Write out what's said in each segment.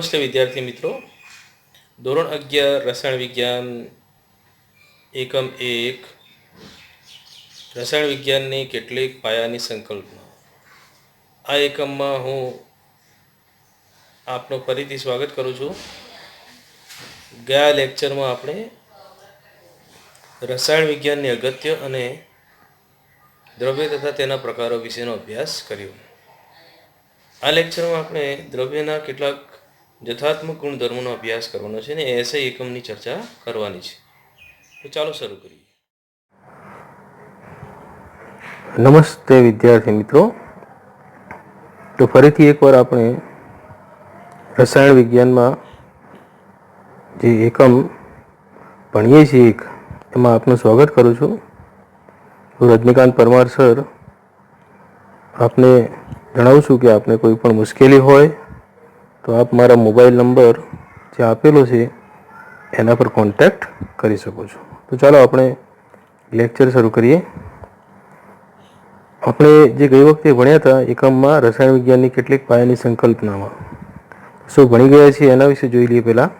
નમસ્તે વિદ્યાર્થી મિત્રો. ધોરણ 11 રસાયણ વિજ્ઞાન એકમ 1 રસાયણ વિજ્ઞાનની કેટલીક પાયાની સંકલ્પના. આ એકમમાં હું આપનું ફરીથી સ્વાગત કરું છું. ગયા લેક્ચરમાં આપણે રસાયણ વિજ્ઞાનની અગત્ય અને દ્રવ્ય તથા તેના પ્રકારો વિશેનો અભ્યાસ કર્યો. આ લેક્ચરમાં આપણે દ્રવ્યના કેટલાક જથાત્મક ગુણધર્મોનો અભ્યાસ કરવાનો છે અને એસઆઈ એકમની ચર્ચા કરવાની છે. તો ચાલો શરૂ કરીએ. નમસ્તે વિદ્યાર્થી મિત્રો. તો ફરીથી એકવાર આપણે રસાયણ વિજ્ઞાનમાં જે એકમ ભણીએ છીએ એમાં આપનું સ્વાગત કરું છું. હું રજનીકાંત પરમાર સર આપને જણાવું છું કે આપને કોઈ પણ મુશ્કેલી હોય તો આપ મારા મોબાઈલ નંબર જે આપેલો છે એના પર કોન્ટેક્ટ કરી શકો છો. તો ચાલો આપણે લેક્ચર શરૂ કરીએ. આપણે જે ગઈ વખતે ભણ્યા હતા એકમમાં રસાયણ વિજ્ઞાનની કેટલીક પાયાની સંકલ્પનામાં શું ભણી ગયા છીએ એના વિશે જોઈ લઈએ. પહેલાં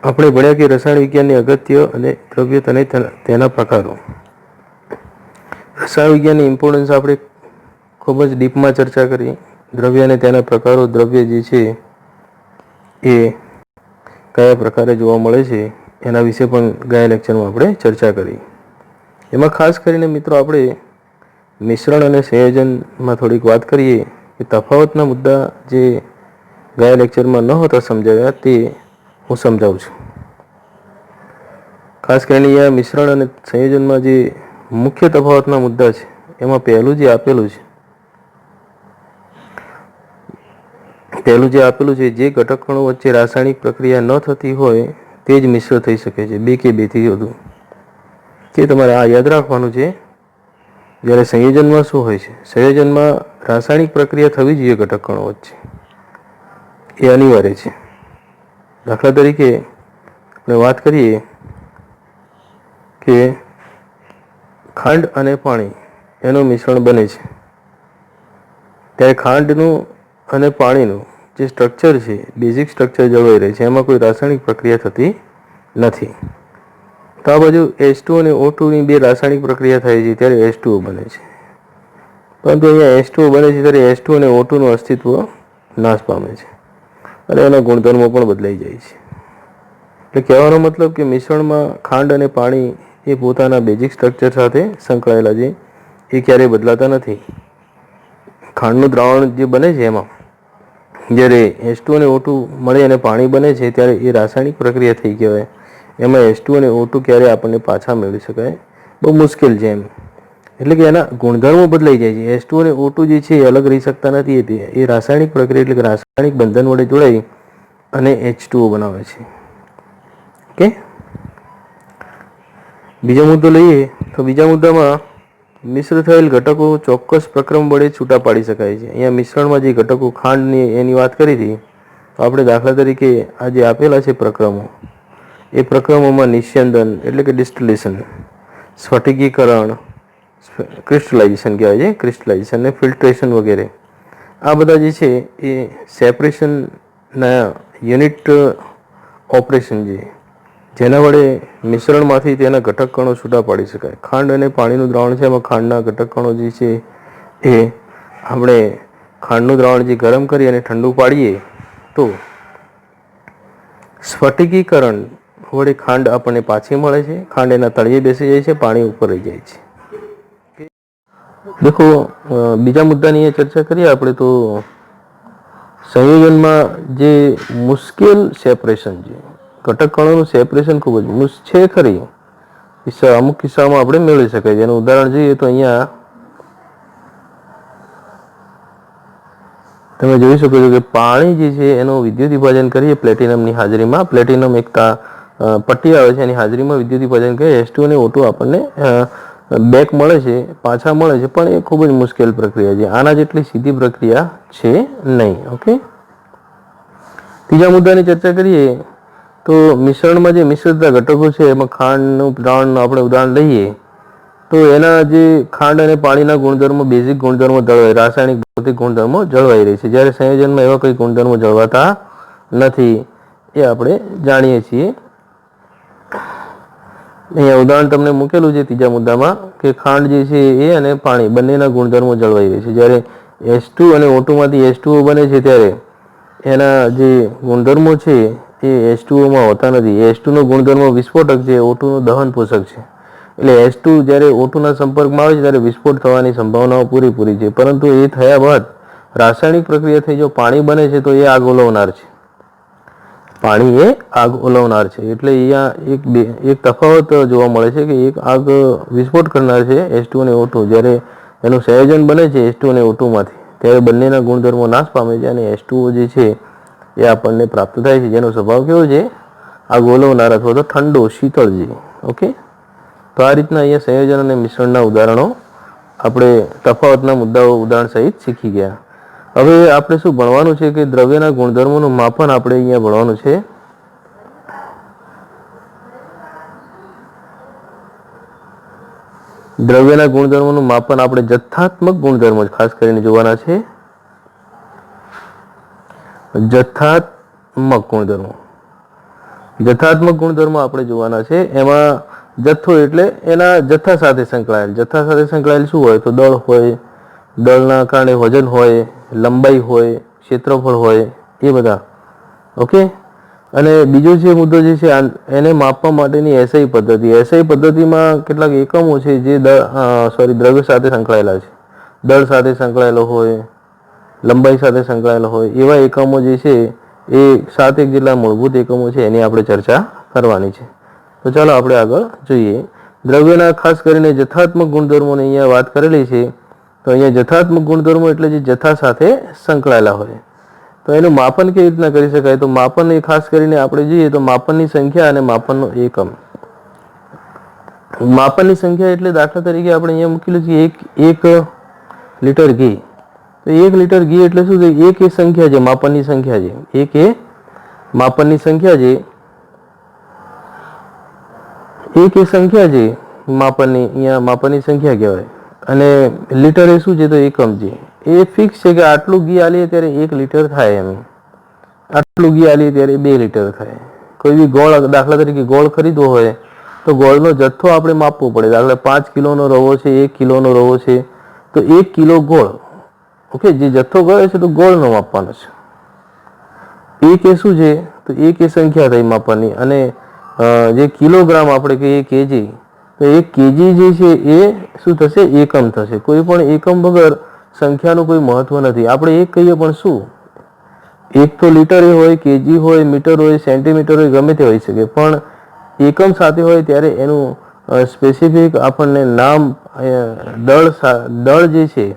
આપણે ભણ્યા કે રસાયણ વિજ્ઞાનની અગત્ય અને દ્રવ્ય અને તેના પ્રકારો. રસાયણ વિજ્ઞાનની ઇમ્પોર્ટન્સ આપણે ખૂબ જ ડીપમાં ચર્ચા કરી. દ્રવ્ય અને તેના પ્રકારો, દ્રવ્ય જે છે એ કયા પ્રકારે જોવા મળે છે એના વિશે પણ ગયા લેક્ચરમાં આપણે ચર્ચા કરી. એમાં ખાસ કરીને મિત્રો આપણે મિશ્રણ અને સંયોજનમાં થોડીક વાત કરીએ કે તફાવતના મુદ્દા જે ગયા લેક્ચરમાં ન હતા સમજાવ્યા તે હું સમજાવું છું. ખાસ કરીને અહીંયા મિશ્રણ અને સંયોજનમાં જે મુખ્ય તફાવતના મુદ્દા છે એમાં પહેલું જે આપેલું છે જે ઘટક કણો વચ્ચે રાસાયણિક પ્રક્રિયા ન થતી હોય તે જ મિશ્ર થઈ શકે છે, બે કે બેથી વધુ. તે તમારે આ યાદ રાખવાનું છે. જ્યારે સંયોજનમાં શું હોય છે, સંયોજનમાં રાસાયણિક પ્રક્રિયા થવી જોઈએ ઘટક કણો વચ્ચે, એ અનિવાર્ય છે. દાખલા તરીકે આપણે વાત કરીએ કે ખાંડ અને પાણી એનું મિશ્રણ બને છે, ત્યારે ખાંડનું અને પાણીનું જે સ્ટ્રક્ચર છે, બેઝિક સ્ટ્રક્ચર જળવાઈ રહે છે, એમાં કોઈ રાસાયણિક પ્રક્રિયા થતી નથી. તો આ બાજુ H2 અને O2ની બે રાસાયણિક પ્રક્રિયા થાય છે ત્યારે H2O બને છે. પરંતુ અહીંયા H2O બને છે ત્યારે H2 અને O2નું અસ્તિત્વ નાશ પામે છે અને એના ગુણધર્મો પણ બદલાઈ જાય છે. એટલે કહેવાનો મતલબ કે મિશ્રણમાં ખાંડ અને પાણી એ પોતાના બેઝિક સ્ટ્રક્ચર સાથે સંકળાયેલા છે, એ ક્યારેય બદલાતા નથી. ખાંડનું દ્રાવણ જે બને છે એમાં જ્યારે H2 અને O2 મળે અને પાણી બને છે ત્યારે એ રાસાયણિક પ્રક્રિયા થઈ કહેવાય. એમાં H2 અને O2 ક્યારે આપણને પાછા મેળવી શકાય બહુ મુશ્કેલ છે એમ. એટલે કે એના ગુણધર્મો બદલાઈ જાય છે. H2 અને O2 જે છે એ અલગ રહી શકતા નથી. એ રાસાયણિક પ્રક્રિયા એટલે કે રાસાયણિક બંધન વડે જોડાઈ અને H2O બનાવે છે. ઓકે, બીજો મુદ્દો લઈએ તો બીજા મુદ્દામાં મિશ્ર થયેલ ઘટકો ચોક્કસ પ્રક્રમ વડે છૂટા પાડી શકાય છે. અહીંયા મિશ્રણમાં જે ઘટકો ખાંડની એની વાત કરી હતી, તો આપણે દાખલા તરીકે આ જે આપેલા છે પ્રક્રમો, એ પ્રક્રમોમાં નિસ્યંદન એટલે કે ડિસ્ટિલેશન, સ્ફટિકીકરણ, ક્રિસ્ટલાઇઝેશન કહેવાય છે, ક્રિસ્ટલાઇઝેશન અને ફિલ્ટ્રેશન વગેરે, આ બધા જે છે એ સેપરેશનના યુનિટ ઓપરેશન છે જેના વડે મિશ્રણમાંથી તેના ઘટક કણો છૂટા પાડી શકાય. ખાંડ અને પાણીનું દ્રાવણ છે, એમાં ખાંડના ઘટક કણો જે છે એ આપણે ખાંડનું દ્રાવણ જે ગરમ કરી અને ઠંડુ પાડીએ તો સ્ફટિકીકરણ વડે ખાંડ આપણને પાછી મળે છે. ખાંડ એના તળિયે બેસી જાય છે, પાણી ઉપર રહી જાય છે. દેખો, બીજા મુદ્દાની એ ચર્ચા કરીએ આપણે તો સંયોજનમાં જે મુશ્કેલ સેપરેશન છે, ઘટક કણોનું સેપરેશન ખૂબ જ છે ખરી, અમુક કિસ્સામાં આપણે મેળવી શકાય છે. એનું ઉદાહરણ જોઈએ તો અહીંયા તમે જોઈ શકો છો કે પાણી જે છે એનું વિદ્યુત વિભાજન કરીએ પ્લેટિનમની હાજરીમાં. પ્લેટિનમ એક પટ્ટી આવે છે, એની હાજરીમાં વિદ્યુત વિભાજન કરીએ H2 અને O2 આપણને બેક મળે છે, પાછા મળે છે, પણ એ ખૂબ જ મુશ્કેલ પ્રક્રિયા છે. આના જેટલી સીધી પ્રક્રિયા છે નહીં. ઓકે, ત્રીજા મુદ્દાની ચર્ચા કરીએ તો મિશ્રણમાં જે મિશ્રિત ઘટકો છે એમાં ખાંડનું દ્રાવણનું આપણે ઉદાહરણ લઈએ તો એના જે ખાંડ અને પાણીના ગુણધર્મો, બેઝિક ગુણધર્મો જળવાય, રાસાયણિક ભૌતિક ગુણધર્મો જળવાઈ રહે છે, જ્યારે સંયોજનમાં એવા કોઈ ગુણધર્મો જળવાતા નથી, એ આપણે જાણીએ છીએ. અહીંયા ઉદાહરણ તમને મૂકેલું છે ત્રીજા મુદ્દામાં કે ખાંડ જે છે એ અને પાણી બંનેના ગુણધર્મો જળવાઈ રહે છે. જ્યારે H2 અને O2 માંથી H2O બને છે ત્યારે એના જે ગુણધર્મો છે એ H2O માં હોતા નથી. H2 નો ગુણધર્મ વિસ્ફોટક છે, O2 નો દહન પોષક છે. એટલે H2 જ્યારે O2 ના સંપર્કમાં આવે છે ત્યારે વિસ્ફોટ થવાની સંભાવનાઓ પૂરેપૂરી છે. પરંતુ એ થયા બાદ રાસાયણિક પ્રક્રિયાથી જો પાણી બને છે તો એ આગ ઓલવનાર છે. પાણી એ આગ ઓલવનાર છે. એટલે અહીંયા એક તફાવત જોવા મળે છે કે એક આગ વિસ્ફોટ કરનાર છે H2 અને O2, જ્યારે એનું સંયોજન બને છે H2 અને O2 માંથી ત્યારે બંનેના ગુણધર્મો નાશ પામે છે અને H2O જે છે એ આપણને પ્રાપ્ત થાય છે, જેનો સ્વભાવ કેવો છે? આગ ઓલવનાર અથવા તો ઠંડો, શીતળ છે. ઓકે, તો આ રીતના અહીંયા સંયોજન અને મિશ્રણના ઉદાહરણો આપણે તફાવતના મુદ્દાઓ ઉદાહરણ સહિત શીખી ગયા. હવે આપણે શું ભણવાનું છે કે દ્રવ્યના ગુણધર્મોનું માપન આપણે અહીંયા ભણવાનું છે. દ્રવ્યના ગુણધર્મોનું માપન આપણે જથ્થાત્મક ગુણધર્મો ખાસ કરીને જોવાના છે. જથ્થાત્મક ગુણધર્મો આપણે જોવાના છે. એમાં જથ્થો એટલે એના જથ્થા સાથે સંકળાયેલ શું હોય? તો દળ હોય, દળના કારણે વજન હોય, લંબાઈ હોય, ક્ષેત્રફળ હોય, એ બધા. ઓકે, અને બીજો જે મુદ્દો જે છે એને માપવા માટેની SI પદ્ધતિ. SI પદ્ધતિમાં કેટલાક એકમો છે જે દ્રવ્ય સાથે સંકળાયેલા છે. દળ સાથે સંકળાયેલો હોય, લંબાઈ સાથે સંકળાયેલો હોય, એવા એકમો જે છે એ 7 જેટલા મૂળભૂત એકમો છે, એની આપણે ચર્ચા કરવાની છે. તો ચાલો આપણે આગળ જોઈએ. દ્રવ્યના ખાસ કરીને જથ્થાત્મક ગુણધર્મોની અહીંયા વાત કરેલી છે. તો અહીંયા જથ્થાત્મક ગુણધર્મો એટલે જે જથ્થા સાથે સંકળાયેલા હોય. તો એનું માપન કેવી રીતના કરી શકાય? તો માપન એ ખાસ કરીને આપણે જોઈએ તો માપનની સંખ્યા અને માપનનો એકમ. માપનની સંખ્યા એટલે દાખલા તરીકે આપણે અહીંયા મૂકેલું છે 1 લીટર ઘી. તો 1 લીટર ઘી એટલે શું છે? એક એ સંખ્યા છે, માપનની સંખ્યા છે. એક એ માપનની સંખ્યા છે, એક એ સંખ્યા છે માપનની, અહીંયા માપનની સંખ્યા કહેવાય. અને લીટર એ શું છે? તો એકમ છે. એ ફિક્સ છે કે આટલું ઘી આલીએ ત્યારે 1 લીટર થાય, એમ આટલું ઘી આલીએ ત્યારે 2 લીટર થાય. કોઈ બી ગોળ, દાખલા તરીકે ગોળ ખરીદવો હોય તો ગોળનો જથ્થો આપણે માપવો પડે. દાખલા 5 કિલોનો રવો છે, 1 કિલોનો રવો છે, તો 1 કિલો ગોળ. ઓકે, જે જથ્થો ગયો છે તો ગોળનો માપવાનો છે. એક એ શું છે? તો એક એ સંખ્યા થઈ માપવાની. અને જે કિલોગ્રામ આપણે કહીએ કેજી, તો 1 કેજી જે છે એ શું થશે? એકમ થશે. કોઈ પણ એકમ વગર સંખ્યાનું કોઈ મહત્વ નથી. આપણે એક કહીએ પણ શું? એક તો લીટર એ હોય, કેજી હોય, મીટર હોય, સેન્ટીમીટર હોય, ગમે તે હોઈ શકે, પણ એકમ સાથે હોય ત્યારે એનું સ્પેસિફિક આપણને નામ, દળ જે છે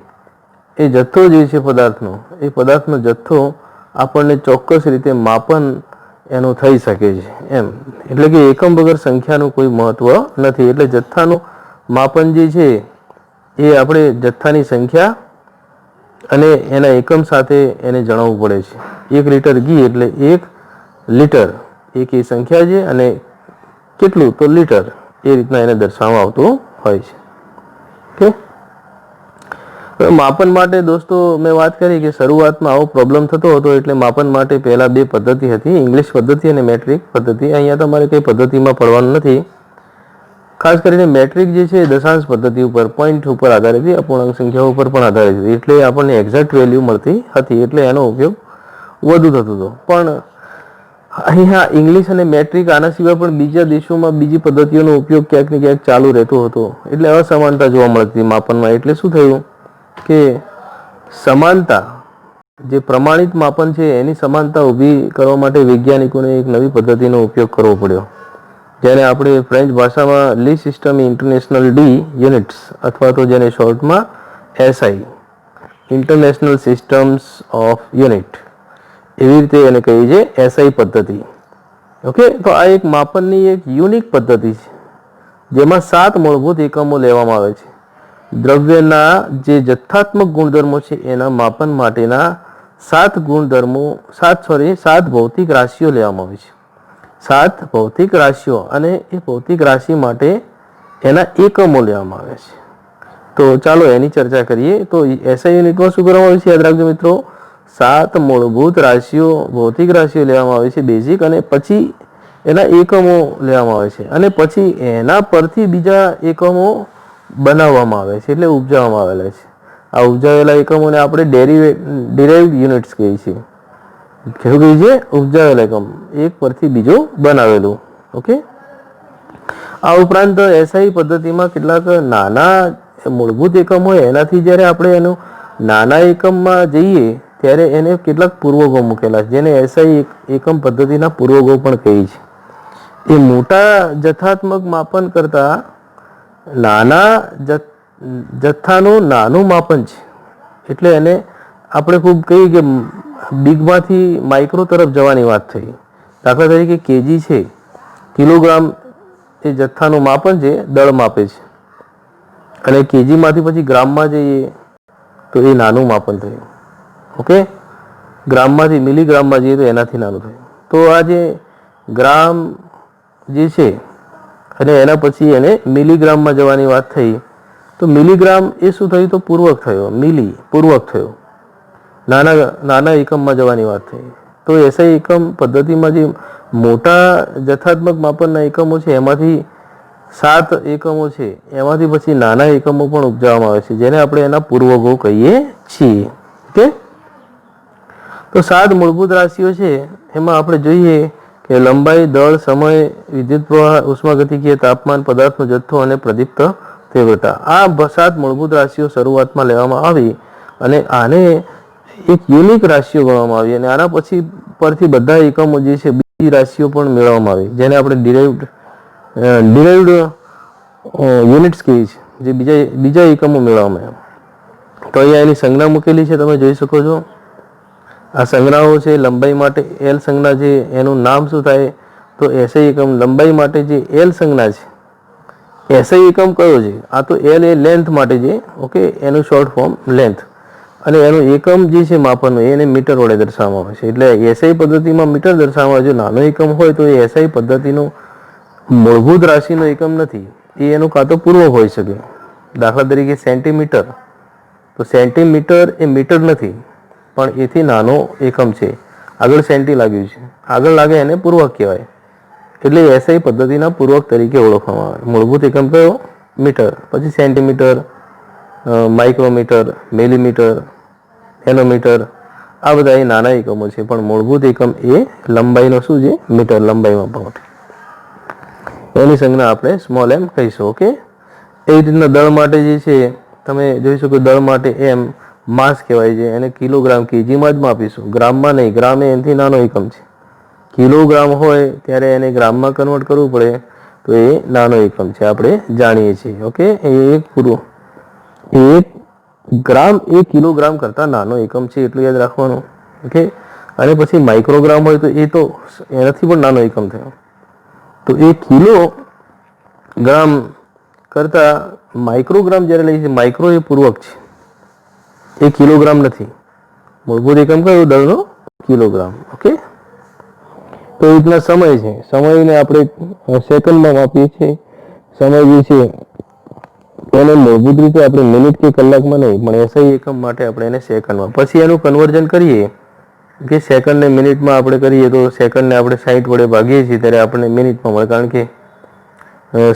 એ જથ્થો જે છે પદાર્થનો, એ પદાર્થનો જથ્થો આપણને ચોક્કસ રીતે માપન એનું થઈ શકે છે, એમ. એટલે કે એકમ વગર સંખ્યાનું કોઈ મહત્વ નથી. એટલે જથ્થાનું માપન જે છે એ આપણે જથ્થાની સંખ્યા અને એના એકમ સાથે એને જણાવવું પડે છે. 1 લીટર ઘી એટલે 1 લીટર, એક એ સંખ્યા છે અને કેટલું? તો લીટર. એ રીતના એને દર્શાવવામાં આવતું હોય છે. ઓકે, માપન માટે દોસ્તો મેં વાત કરી કે શરૂઆતમાં આવો પ્રોબ્લેમ થતો હતો. એટલે માપન માટે પહેલા 2 પદ્ધતિ હતી, ઇંગ્લિશ પદ્ધતિ અને મેટ્રિક પદ્ધતિ. અહીંયા તમારે કઈ પદ્ધતિમાં પડવાનું નથી. ખાસ કરીને મેટ્રિક જે છે દશાંશ પદ્ધતિ ઉપર, પોઈન્ટ ઉપર આધારિત હતી, અપૂર્ણાંક સંખ્યાઓ ઉપર પણ આધારિત હતી. એટલે આપણને એક્ઝેક્ટ વેલ્યુ મળતી હતી, એટલે એનો ઉપયોગ વધુ થતો હતો. પણ અહીંયા ઇંગ્લિશ અને મેટ્રિક, આના સિવાય પણ બીજા દેશોમાં બીજી પદ્ધતિઓનો ઉપયોગ ક્યાંક ને ક્યાંક ચાલુ રહેતો હતો. એટલે અસમાનતા જોવા મળતી માપનમાં. એટલે શું થયું કે સમાનતા, જે પ્રમાણિત માપન છે એની સમાનતા ઊભી કરવા માટે વૈજ્ઞાનિકોને એક નવી પદ્ધતિનો ઉપયોગ કરવો પડ્યો, જેને આપણે ફ્રેન્ચ ભાષામાં લી સિસ્ટમ ઇન્ટરનેશનલ ડી યુનિટ્સ, અથવા તો જેને શોર્ટમાં SI, international systems of unit, એવી રીતે એને કહી છે, SI પદ્ધતિ. ઓકે, તો આ એક માપનની એક યુનિક પદ્ધતિ છે જેમાં 7 મૂળભૂત એકમો લેવામાં આવે છે. દ્રવ્યના જે જથ્થાત્મક ગુણધર્મો છે એના માપન માટેના 7 ભૌતિક રાશિઓ લેવામાં આવે છે. 7 ભૌતિક રાશિઓ, અને એ ભૌતિક રાશિ માટે એના એકમો લેવામાં આવે છે. તો ચાલો એની ચર્ચા કરીએ. તો એસઆઈ યુનિટમાં શું કરવામાં આવે છે? યાદ રાખજો મિત્રો, 7 મૂળભૂત રાશિઓ, ભૌતિક રાશિઓ લેવામાં આવે છે બેઝિક, અને પછી એના એકમો લેવામાં આવે છે, અને પછી એના પરથી બીજા એકમો બનાવવામાં આવે છે, એટલે ઉપજાવવામાં આવેલા છે. આ ઉપજાવેલા એકમોને આપણે ડિરાઇવ્ડ યુનિટ્સ કહીએ છીએ. શું કહીએ છીએ? ઉપજાવેલા એકમ, એક પરથી બીજો બનાવેલું. ઓકે. આ ઉપરાંત એસઆઈ પદ્ધતિમાં કેટલાક નાના મૂળભૂત એકમ હોય, એનાથી જ્યારે આપણે એનું નાના એકમમાં જઈએ ત્યારે એને કેટલાક પૂર્વગો મૂકેલા છે, જેને એસઆઈ એકમ પદ્ધતિના પૂર્વગો પણ કહીએ છીએ. એ મોટા જથ્થાત્મક માપન કરતાં નાના જથ્થાનું નાનું માપન છે, એટલે એને આપણે ખૂબ કહીએ કે બિગમાંથી માઇક્રો તરફ જવાની વાત થઈ. દાખલા તરીકે કેજી છે, કિલોગ્રામ એ જથ્થાનું માપન છે, દળ માપે છે, અને કેજીમાંથી પછી ગ્રામમાં જઈએ તો એ નાનું માપન થયું. ઓકે. ગ્રામમાંથી મિલીગ્રામમાં જઈએ તો એનાથી નાનું થયું. તો આ જે ગ્રામ જે છે અને એના પછી એને મિલીગ્રામમાં જવાની વાત થઈ, તો મિલીગ્રામ એ શું થયું? તો પૂર્વક થયો. મિલી પૂર્વક થયો, નાના એકમમાં જવાની વાત થઈ. તો એસઆઈ એકમ પદ્ધતિમાં જે મોટા જથ્થાત્મક માપનના એકમો છે, એમાંથી 7 એકમો છે, એમાંથી પછી નાના એકમો પણ ઉપજાવવામાં આવે છે, જેને આપણે એના પૂર્વગો કહીએ છીએ. ઓકે. તો 7 મૂળભૂત રાશિઓ છે, એમાં આપણે જોઈએ કે લંબાઈ, દળ, સમય, વિદ્યુત પ્રવાહ, ઉષ્માગતિકીય, તાપમાન, પદાર્થનો જથ્થો અને પ્રદીપ્ત તીવ્રતા. આ 7 મૂળભૂત રાશિઓ શરૂઆતમાં લેવામાં આવી, અને આને એક યુનિક રાશિઓ ગણવામાં આવી, અને આના પછી પરથી બધા એકમો જે છે બીજી રાશિઓ પણ મેળવવામાં આવી, જેને આપણે ડિરાઇવ્ડ યુનિટ્સ કહીએ છીએ, જે બીજા એકમો મેળવવામાં આવ્યા. તો અહીંયા એની સંજ્ઞા મૂકેલી છે, તમે જોઈ શકો છો. આ સંજ્ઞાઓ છે. લંબાઈ માટે એલ સંજ્ઞા છે, એનું નામ શું થાય? તો એસઆઈ એકમ. લંબાઈ માટે જે એલ સંજ્ઞા છે, એસઆઈ એકમ કયો છે? આ તો એલ એ લેન્થ માટે છે. ઓકે. એનું શોર્ટ ફોર્મ લેન્થ, અને એનું એકમ જે છે માપનનું, એને મીટર વડે દર્શાવવામાં આવે છે. એટલે એસઆઈ પદ્ધતિમાં મીટર દર્શાવવામાં આવે. જો નાનો એકમ હોય તો એ એસઆઈ પદ્ધતિનો મૂળભૂત રાશિનો એકમ નથી, એ એનું કાં તો પૂર્વ હોઈ શકે. દાખલા તરીકે સેન્ટીમીટર, તો સેન્ટીમીટર એ મીટર નથી, પણ એથી નાનો એકમ છે. આગળ સેન્ટી લાગ્યું છે, આગળ લાગે એને પૂર્વક કહેવાય, એટલે એસઆઈ પદ્ધતિના પૂર્વક તરીકે ઓળખવામાં આવે. મૂળભૂત એકમ કયો? મીટર. પછી સેન્ટીમીટર, માઇક્રોમીટર, મિલીમીટર, નેનોમીટર, આ બધા એ નાના એકમો છે, પણ મૂળભૂત એકમ એ લંબાઈનો શું છે? મીટર. લંબાઈમાં પાઉટ. એની સંજ્ઞા આપણે સ્મોલ એમ કહીશું. ઓકે. એવી રીતના દળ માટે જે છે તમે જોઈ શકો, દળ માટે એમ માસ કહેવાય છે, એને કિલોગ્રામ, કેજીમાં જ માપીશું, ગ્રામમાં નહીં. ગ્રામ એ એનાથી નાનો એકમ છે. કિલોગ્રામ હોય ત્યારે એને ગ્રામમાં કન્વર્ટ કરવું પડે, તો એ નાનો એકમ છે, આપણે જાણીએ છીએ. ઓકે. એક ગ્રામ એ કિલોગ્રામ કરતાં નાનો એકમ છે, એટલું યાદ રાખવાનું. ઓકે. અને પછી માઇક્રોગ્રામ હોય તો એ તો એનાથી પણ નાનો એકમ થયો. તો એ કિલોગ્રામ કરતાં માઇક્રોગ્રામ જ્યારે લઈએ છીએ, માઇક્રો એ પૂર્વક છે, એ કિલોગ્રામ નથી. મૂળભૂત એકમ કયો? દળનો કિલોગ્રામ. ઓકે. તો એ રીતના સમય છે, સમયને આપણે સેકન્ડમાં માપીએ છીએ. સમય જે છે એને મૂળભૂત રીતે આપણે મિનિટ કે કલાકમાં નહીં, પણ એસઆઈ એકમ માટે આપણે એને સેકન્ડમાં. પછી એનું કન્વર્ઝન કરીએ કે સેકન્ડને મિનિટમાં આપણે કરીએ, તો સેકન્ડને આપણે 60 વડે ભાગીએ છીએ ત્યારે આપણને મિનિટમાં મળે, કારણ કે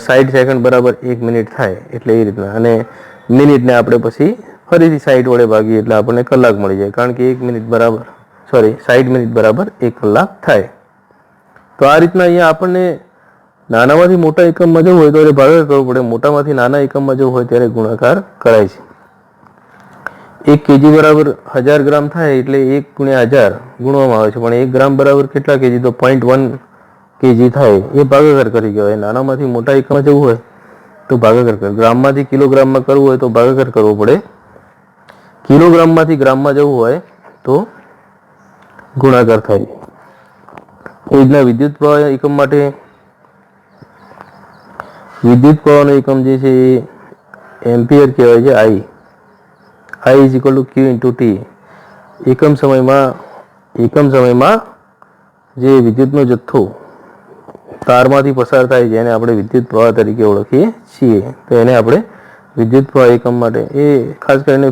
60 સેકન્ડ બરાબર 1 મિનિટ થાય, એટલે એ રીતના. અને મિનિટને આપણે પછી ફરીથી 60 વડે ભાગીએ એટલે આપણને કલાક મળી જાય, કારણ કે 1 મિનિટ બરાબર 60 મિનિટ બરાબર 1 કલાક થાય. તો આ રીતના અહીંયા આપણને નાનામાંથી મોટા એકમમાં જવું હોય તો ભાગાકાર કરવો પડે, મોટામાંથી નાના એકમમાં જવું હોય ત્યારે ગુણાકાર કરાય છે. 1 કેજી બરાબર 1000 ગ્રામ થાય, એટલે 1 ગુણ્યા 1000 ગુણવામાં આવે છે, પણ 1 ગ્રામ બરાબર કેટલા કેજી? તો 0.1 કેજી થાય, એ ભાગાકાર કરી કહેવાય. નાનામાંથી મોટા એકમમાં જવું હોય તો ભાગાકાર કરે. ગ્રામમાંથી કિલોગ્રામમાં કરવું હોય તો ભાગાકાર કરવો પડે. કિલોગ્રામમાંથી ગ્રામમાં જવું હોય તો ગુણાકાર થાય. એ રીતના વિદ્યુત પ્રવાહ એકમ માટે વિદ્યુત પ્રવાહનો એકમ જે છે એ એમ્પિયર કહેવાય છે. I is equal to Q into T. એકમ સમયમાં જે વિદ્યુતનો જથ્થો તારમાંથી પસાર થાય જેને આપણે વિદ્યુત પ્રવાહ તરીકે ઓળખીએ છીએ. તો એને આપણે વિદ્યુત પ્રવાહ એકમ માટે એ ખાસ કરીને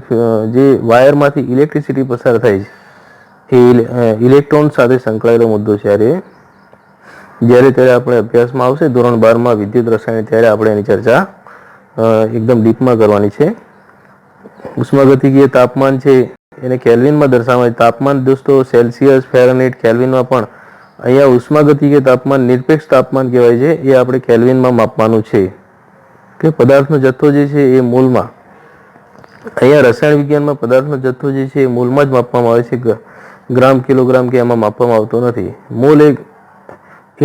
જે વાયરમાંથી ઇલેક્ટ્રિસિટી પસાર થાય છે એ ઇલેક્ટ્રોન સાથે સંકળાયેલો મુદ્દો છે. જ્યારે ત્યારે આપણે અભ્યાસમાં આવશે ધોરણ 12માં વિદ્યુત રસાયણ, ત્યારે આપણે એની ચર્ચા એકદમ ડીપમાં કરવાની છે. ઉષ્માગતિકીય તાપમાન છે એને કેલ્વિનમાં દર્શાવાય. તાપમાન દોસ્તો સેલ્સિયસ, ફેરનહીટ, કેલ્વિનમાં, પણ અહીંયા ઉષ્માગતિકીય તાપમાન નિરપેક્ષ તાપમાન કહેવાય છે. એ આપણે કેલ્વિનમાં માપવાનું છે કે પદાર્થનો જથ્થો જે છે એ મૂલમાં, અહીંયા રસાયણ વિજ્ઞાનમાં પદાર્થનો જથ્થો જે છે એ મૂલમાં જ માપવામાં આવે છે. ગ્રામ, કિલોગ્રામ કે એમાં માપવામાં આવતો નથી. મૂલ એક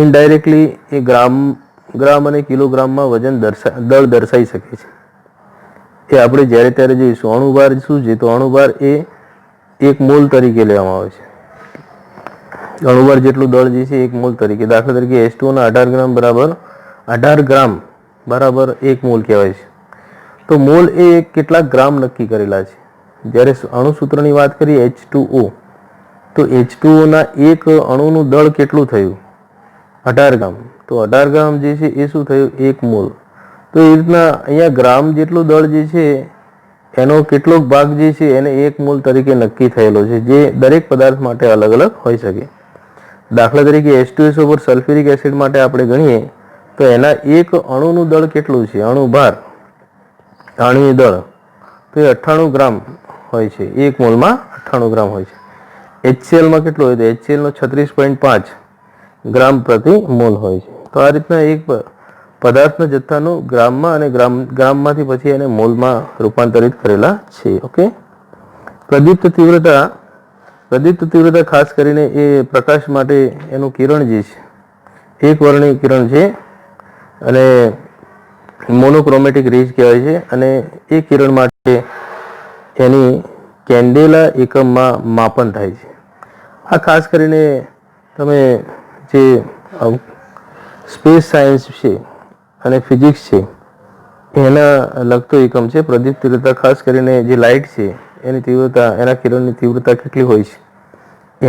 ઇનડાયરેક્ટલી એ ગ્રામ અને કિલોગ્રામમાં વજન દળ દર્શાવી શકે છે. એ આપણે જ્યારે ત્યારે જોઈશું. અણુભાર શું છે? તો અણુભાર એ એક મોલ તરીકે લેવામાં આવે છે. અણુભાર જેટલું દળ જે છે એક મોલ તરીકે. દાખલા તરીકે H2O ના 18 ગ્રામ બરાબર 18 ગ્રામ બરાબર 1 મોલ કહેવાય છે. તો મોલ એ કેટલાક ગ્રામ નક્કી કરેલા છે. જ્યારે અણુસૂત્રની વાત કરીએ H2O, તો H2O ના એક અણુનું દળ કેટલું થયું? 18 ગ્રામ. તો 18 ગ્રામ જે છે એ શું થયું? 1 મોલ. તો એ રીતના અહીંયા ગ્રામ જેટલું દળ જે છે એનો કેટલોક ભાગ જે છે એને 1 મોલ તરીકે નક્કી થયેલો છે, જે દરેક પદાર્થ માટે અલગ અલગ હોઈ શકે. દાખલા તરીકે H2SO પર સલ્ફ્યુરિક એસિડ માટે આપણે ગણીએ તો એના એક અણુનું દળ કેટલું છે? અણુભાર, અણુનું દળ, તો એ 98 ગ્રામ હોય છે. 1 મોલમાં 98 ગ્રામ હોય છે. HCl માં કેટલું હોય? તો HCl નો 36.5 ગ્રામ પ્રતિ મોલ હોય છે. તો આ રીતના એક પદાર્થના જથ્થાનું ગ્રામમાં અને ગ્રામમાંથી પછી એને મોલમાં રૂપાંતરિત કરેલા છે. ઓકે. પ્રદીપ્ત તીવ્રતા ખાસ કરીને એ પ્રકાશ માટે એનું કિરણ જે છે એક વર્ણીય કિરણ છે અને મોનોક્રોમેટિક રેઝ કહેવાય છે. અને એ કિરણ માટે એની કેન્ડેલા એકમમાં માપન થાય છે. આ ખાસ કરીને તમે જે સ્પેસ સાયન્સ છે અને ફિઝિક્સ છે એના લગતો એકમ છે. પ્રદીપ્ત તીવ્રતા ખાસ કરીને જે લાઇટ છે એની તીવ્રતા, એના કિરણની તીવ્રતા કેટલી હોય છે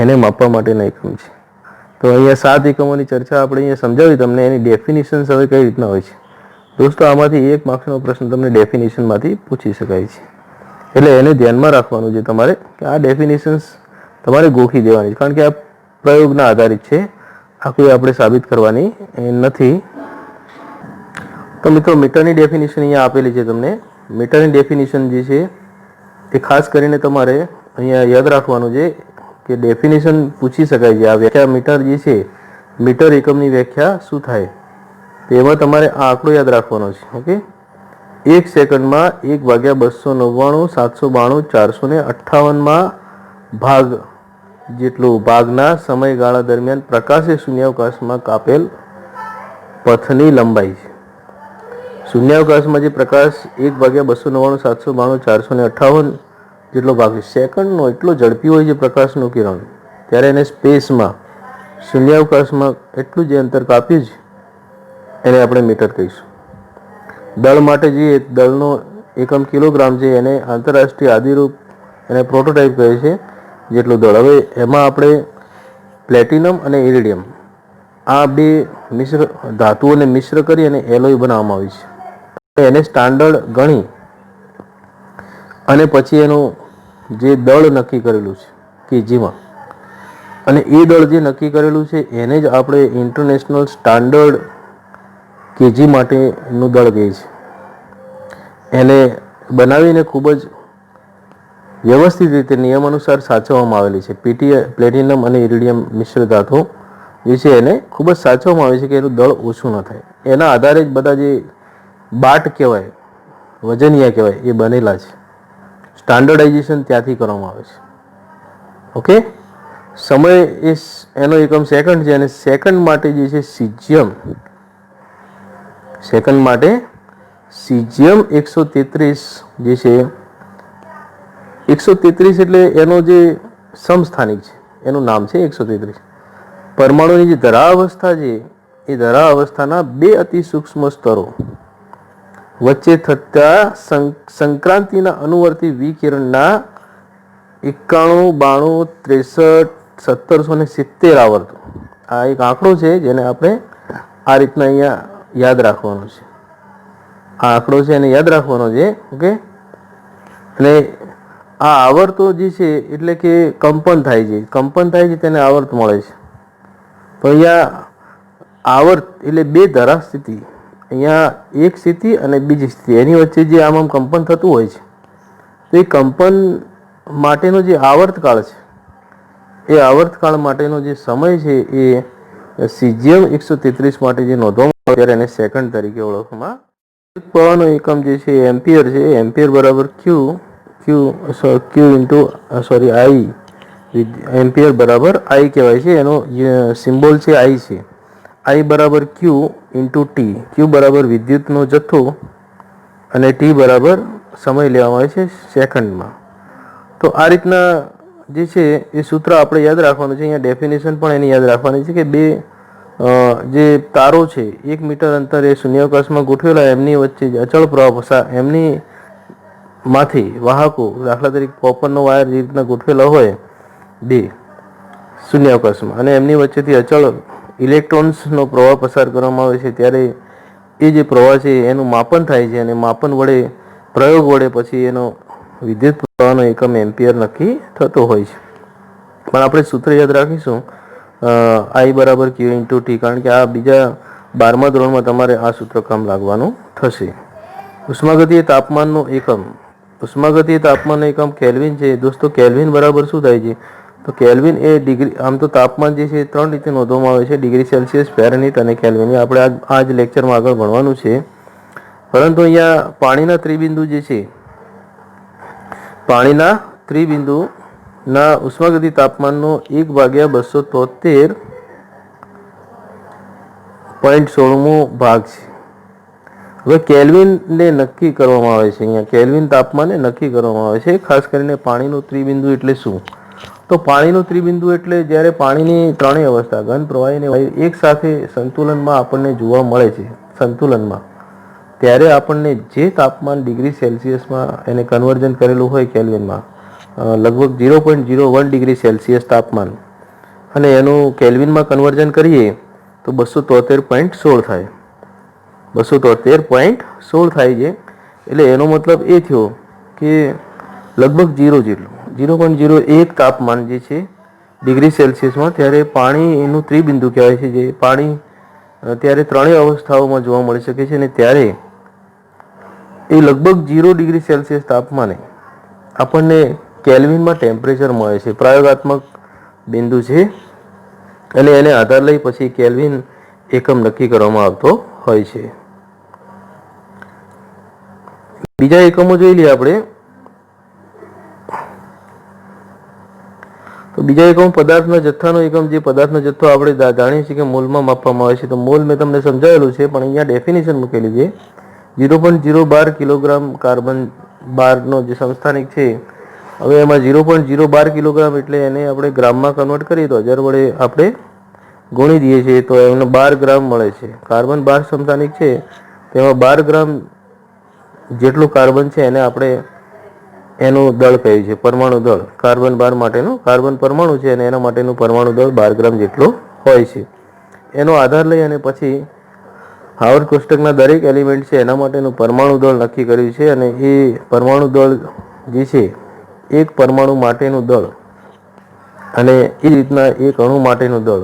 એને માપવા માટેના એકમ છે. તો અહીંયા 7 એકમોની ચર્ચા આપણે અહીંયા સમજાવી તમને. એની ડેફિનેશન્સ હવે કઈ રીતના હોય છે દોસ્તો? આમાંથી 1 માર્ક્સનો પ્રશ્ન તમને ડેફિનેશનમાંથી પૂછી શકાય છે. એટલે એને ધ્યાનમાં રાખવાનું છે તમારે કે આ ડેફિનેશન્સ તમારે ગોખી દેવાની છે, કારણ કે આ પ્રયોગના આધારિત છે. આ કોઈ આપણે સાબિત કરવાની નથી. તો મિત્રો મીટરની ડેફિનેશન અહીંયા આપેલી છે તમને. મીટરની ડેફિનેશન જે છે એ ખાસ કરીને તમારે અહીંયા યાદ રાખવાનું છે કે ડેફિનેશન પૂછી શકાય છે. આ વ્યાખ્યા મીટર જે છે, મીટર એકમની વ્યાખ્યા શું થાય? તો એમાં તમારે આ આંકડો યાદ રાખવાનો છે. ઓકે. 1 સેકન્ડમાં 1/292,792,458માં ભાગ જેટલું ભાગના સમયગાળા દરમિયાન પ્રકાશે શૂન્યાવકાશમાં કાપેલ પથની લંબાઈ છે. શૂન્યાવકાશમાં જે પ્રકાશ 1/292,792,458 જેટલો ભાગ છે, સેકન્ડનો એટલો ઝડપી હોય છે પ્રકાશનું કિરણ, ત્યારે એને સ્પેસમાં, શૂન્યાવકાશમાં એટલું જે અંતર કાપ્યું છે એને આપણે મીટર કહીશું. દળ માટે જોઈએ, દળનો એકમ કિલોગ્રામ છે. એને આંતરરાષ્ટ્રીય આદિરૂપ એને પ્રોટોટાઇપ કહે છે જેટલું દળ. હવે એમાં આપણે પ્લેટિનમ અને ઇરિડિયમ આ બે મિશ્ર ધાતુઓને મિશ્ર કરી અને એલોય બનાવવામાં આવી છે. એને સ્ટાન્ડર્ડ ગણી અને પછી એનું જે દળ નક્કી કરેલું છે કેજીમાં, અને એ દળ જે નક્કી કરેલું છે એને જ આપણે ઇન્ટરનેશનલ સ્ટાન્ડર્ડ કેજી માટેનું દળ કહે છે. એને બનાવીને ખૂબ જ વ્યવસ્થિત રીતે નિયમ અનુસાર સાચવવામાં આવેલી છે. પ્લેટિનમ અને ઇરિડિયમ મિશ્ર ધાતુ જે છે એને ખૂબ જ સાચવવામાં આવે છે કે એનું દળ ઓછું ન થાય. એના આધારે જ બધા જે બાટ કહેવાય, વજનિયા કહેવાય, એ બનેલા છે. સ્ટાન્ડર્ડાઇઝેશન ત્યાંથી કરવામાં આવે છે. ઓકે. સમય એ એનો એકમ સેકન્ડ છે અને સેકન્ડ માટે જે છે સીઝિયમ, સેકન્ડ માટે સીઝિયમ 133 જે છે 133 એટલે એનો જે સમસ્થાનિક છે એનું નામ છે 133. પરમાણુની જે ધરાવસ્થા છે એ ધરાવસ્થાના 2 અતિ સૂક્ષ્મ સ્તરો વચ્ચે થતા સંક્રાંતિના અનુવર્તી વિકિરણના 91, 92, 63, 1770 આવર્ત. આ એક આંકડો છે જેને આપણે આ રીતના અહીંયા યાદ રાખવાનું છે. આ આંકડો છે એને યાદ રાખવાનો છે. ઓકે, અને આ આવર્તો જે છે એટલે કે કંપન થાય છે તેને આવર્ત મળે છે. તો અહીંયા આવર્ત એટલે બે ધારા સ્થિતિ, અહીંયા એક સ્થિતિ અને બીજી સ્થિતિ, એની વચ્ચે જે આમ કંપન થતું હોય છે, તો એ કંપન માટેનો જે આવર્તકાળ છે, એ આવર્તકાળ માટેનો જે સમય છે એ સીજીએમ 133 માટે જે નોંધવામાં આવે ત્યારે એને સેકન્ડ તરીકે ઓળખવામાં. પ્રવાહનો એકમ જે છે એમ્પિયર છે. એમ્પિયર બરાબર આઈ, એમ્પિયર બરાબર આઈ કહેવાય છે. એનો સિમ્બોલ છે આઈ છે. આઈ બરાબર ક્યુ ઇન્ટુ ટી. ક્યુ બરાબર વિદ્યુતનો જથ્થો અને ટી બરાબર સમય લેવામાં આવે છે સેકન્ડમાં. તો આ રીતના જે છે એ સૂત્ર આપણે યાદ રાખવાનું છે. અહીંયા ડેફિનેશન પણ એની યાદ રાખવાની છે કે બે જે તારો છે 1 મીટર અંતરે શૂન્યાવકાશમાં ગોઠવેલા એમની વચ્ચે અચળ પ્રવાહ પસાર, એમની માંથી વાહકો, દાખલા તરીકે કોપરનો વાયર જે રીતના ગોઠવેલા હોય બે શૂન્યાવકાશમાં અને એમની વચ્ચેથી અચળ ઇલેક્ટ્રોન્સનો પ્રવાહ પસાર કરવામાં આવે છે, ત્યારે એ જે પ્રવાહ છે એનું માપન થાય છે અને માપન વડે, પ્રયોગ વડે પછી એનો વિદ્યુત પ્રવાહનો એકમ એમ્પિયર નક્કી થતો હોય છે. પણ આપણે સૂત્ર યાદ રાખીશું આઈ બરાબર ક્યુ ઇન્ટુ ટી, કારણ કે આ બીજા 12મા ધોરણમાં તમારે આ સૂત્ર કામ લાગવાનું થશે. ઉષ્માગતીય તાપમાનનો એકમ, ઉષ્માગતીય તાપમાનનો એકમ કેલ્વિન છે. દોસ્તો કેલ્વિન બરાબર શું થાય છે? તો કેલ્વિન એ ડિગ્રી, આમ તો તાપમાન જે છે 3 રીતે નોંધવામાં આવે છે, ડિગ્રી સેલ્સિયસ, ફેરનહીટ અને કેલ્વિન. આપણે આ જ લેક્ચરમાં આગળ ભણવાનું છે. પરંતુ અહીંયા પાણીના ત્રિબિંદુ જે છે, પાણીના ત્રિબિંદુના ઉષ્માગતિય તાપમાનનો 1/273.16મો ભાગ છે. હવે કેલ્વિનને નક્કી કરવામાં આવે છે. અહીંયા કેલ્વિન તાપમાનને નક્કી કરવામાં આવે છે. ખાસ કરીને પાણીનું ત્રિબિંદુ એટલે શું? તો પાણીનું ત્રિબિંદુ એટલે જ્યારે પાણીની ત્રણેય અવસ્થા, ઘન, પ્રવાહી અને વાયુ એક સાથે સંતુલનમાં આપણને જોવા મળે છે, સંતુલનમાં, ત્યારે આપણને જે તાપમાન ડિગ્રી સેલ્સિયસમાં એને કન્વર્ઝન કરેલું હોય કેલ્વિનમાં, લગભગ 0.01 ડિગ્રી સેલ્સિયસ તાપમાન, અને એનું કેલ્વિનમાં કન્વર્ઝન કરીએ તો 273.16 થાય. 273.16 થાય છે. એટલે એનો મતલબ એ થયો કે લગભગ 0 જેટલું, 0.01 તાપમાન જે છે ડિગ્રી સેલ્સિયસમાં, ત્યારે પાણીનું ત્રિબિંદુ કહેવાય છે. જે પાણી ત્યારે ત્રણેય અવસ્થાઓમાં જોવા મળી શકે છે, અને ત્યારે એ લગભગ 0 ડિગ્રી સેલ્સિયસ તાપમાને આપણને કેલ્વિનમાં ટેમ્પરેચર મળે છે. પ્રયોગાત્મક બિંદુ છે અને એને આધાર લઈ પછી કેલ્વિન એકમ નક્કી કરવામાં આવતો હોય છે. બીજા એકમો જોઈ લઈએ આપણે. તો બીજા એકમ પદાર્થના જથ્થાનો એકમ. જે પદાર્થનો જથ્થો આપણે જાણીએ છીએ કે મોલમાં માપવામાં આવે છે. તો મોલ મેં તમને સમજાવેલું છે, પણ અહીંયા ડેફિનેશન મૂકેલી છે. 0.012 કિલોગ્રામ કાર્બન 12નો જે સમસ્થાનિક છે. હવે એમાં 0.012 કિલોગ્રામ એટલે એને આપણે ગ્રામમાં કન્વર્ટ કરીએ તો 1000 વડે આપણે ગુણી દઈએ છીએ તો એમને 12 ગ્રામ મળે છે. કાર્બન 12 સમસ્થાનિક છે, તેમાં 12 ગ્રામ જેટલું કાર્બન છે એને આપણે એનું દળ કહ્યું છે, પરમાણુ દળ. કાર્બન 12 માટેનું, કાર્બન પરમાણુ છે અને એના માટેનું પરમાણુ દળ 12 ગ્રામ જેટલો હોય છે. એનો આધાર લઈ અને પછી હાવર્ડ કોષ્ટકના દરેક એલિમેન્ટ છે એના માટેનું પરમાણુ દળ નક્કી કર્યું છે, અને એ પરમાણુ દળ જે છે, એક પરમાણુ માટેનું દળ અને એ રીતના એક અણુ માટેનું દળ,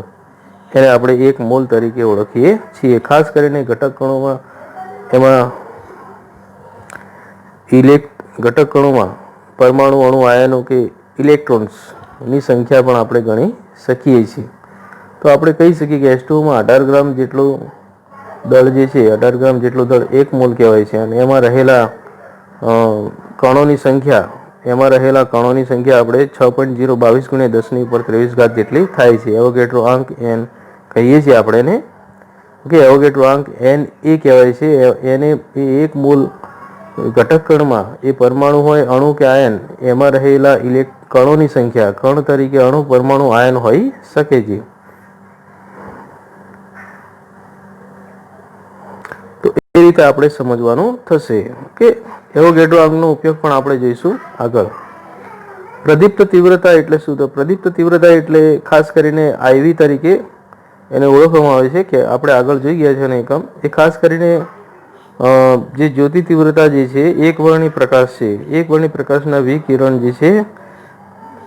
એને આપણે 1 મોલ તરીકે ઓળખીએ છીએ. ખાસ કરીને ઘટક કણોમાં, એમાં ઘટક કણોમાં પરમાણુ, અણુ, આયનો કે ઇલેક્ટ્રોન્સની સંખ્યા પણ આપણે ગણી શકીએ છીએ. તો આપણે કહી શકીએ કે H2માં 18 ગ્રામ જેટલું દળ જે છે, 18 ગ્રામ જેટલું દળ 1 મોલ કહેવાય છે. અને એમાં રહેલા કણોની સંખ્યા, આપણે 6.022 × 10⁻23 જેટલી થાય છે. એવોગેડ્રો અંક n કહીએ છીએ આપણે એને. ઓકે, એવોગેડ્રો અંક n એ કહેવાય છે. એને એ 1 મોલ ઘટક કણમાં, એ પરમાણુ હોય, અણુ કે આયન, એમાં રહેલા કણોની સંખ્યા, કણ તરીકે અણુ, પરમાણુ, આયન હોઈ શકે છે. તો એ રીતે આપણે સમજવાનું થશે કે એવોગેડ્રો અંકનો ઉપયોગ પણ આપણે જોઈશું આગળ. પ્રદીપ્ત તીવ્રતા એટલે શું? તો પ્રદીપ્ત તીવ્રતા એટલે ખાસ કરીને IV તરીકે એને ઓળખવામાં આવે છે કે આપણે આગળ જોઈ ગયા છે અને એકમ એ ખાસ કરીને જે જ્યોતિ તીવ્રતા જે છે એક વર્ણી પ્રકાશ છે, એક વર્ણી પ્રકાશના વિકિરણ જે છે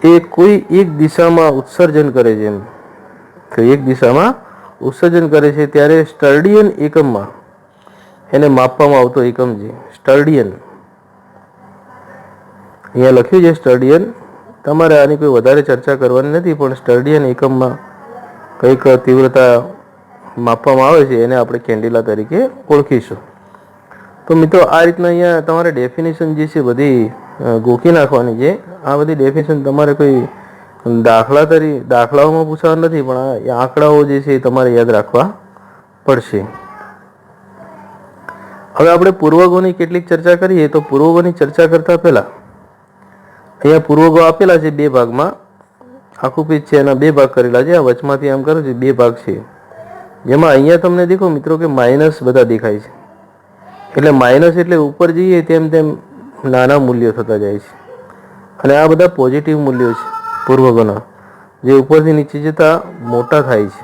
એ કોઈ એક દિશામાં ઉત્સર્જન કરે છે, એમ તો એક દિશામાં ઉત્સર્જન કરે છે ત્યારે સ્ટર્ડિયન એકમમાં એને માપવામાં આવતો એકમ છે સ્ટર્ડિયન. અહીંયા લખ્યું છે સ્ટર્ડિયન. તમારે આની કોઈ વધારે ચર્ચા કરવાની નથી, પણ સ્ટર્ડિયન એકમમાં કંઈક તીવ્રતા માપવામાં આવે છે એને આપણે કેન્ડિલા તરીકે ઓળખીશું. તો મિત્રો આ રીતના અહીંયા તમારે ડેફિનેશન જે છે બધી ગોખી નાખવાની છે. આ બધી ડેફિનેશન તમારે કોઈ દાખલાઓમાં પૂછવાનું નથી, પણ આ આંકડાઓ જે છે એ તમારે યાદ રાખવા પડશે. હવે આપણે પૂર્વગોની કેટલીક ચર્ચા કરીએ. તો પૂર્વગોની ચર્ચા કરતા પહેલા અહીંયા પૂર્વગો આપેલા છે બે ભાગમાં, આખું પેજ છે એના બે ભાગ કરેલા છે. આ વચમાંથી આમ કરું છું બે ભાગ છે, જેમાં અહીંયા તમને દેખો મિત્રો કે માઇનસ બધા દેખાય છે. એટલે માઇનસ એટલે ઉપર જઈએ તેમ તેમ નાના મૂલ્યો થતા જાય છે, અને આ બધા પોઝિટિવ મૂલ્યો છે પૂર્વગોના, જે ઉપરથી નીચે જતા મોટા થાય છે.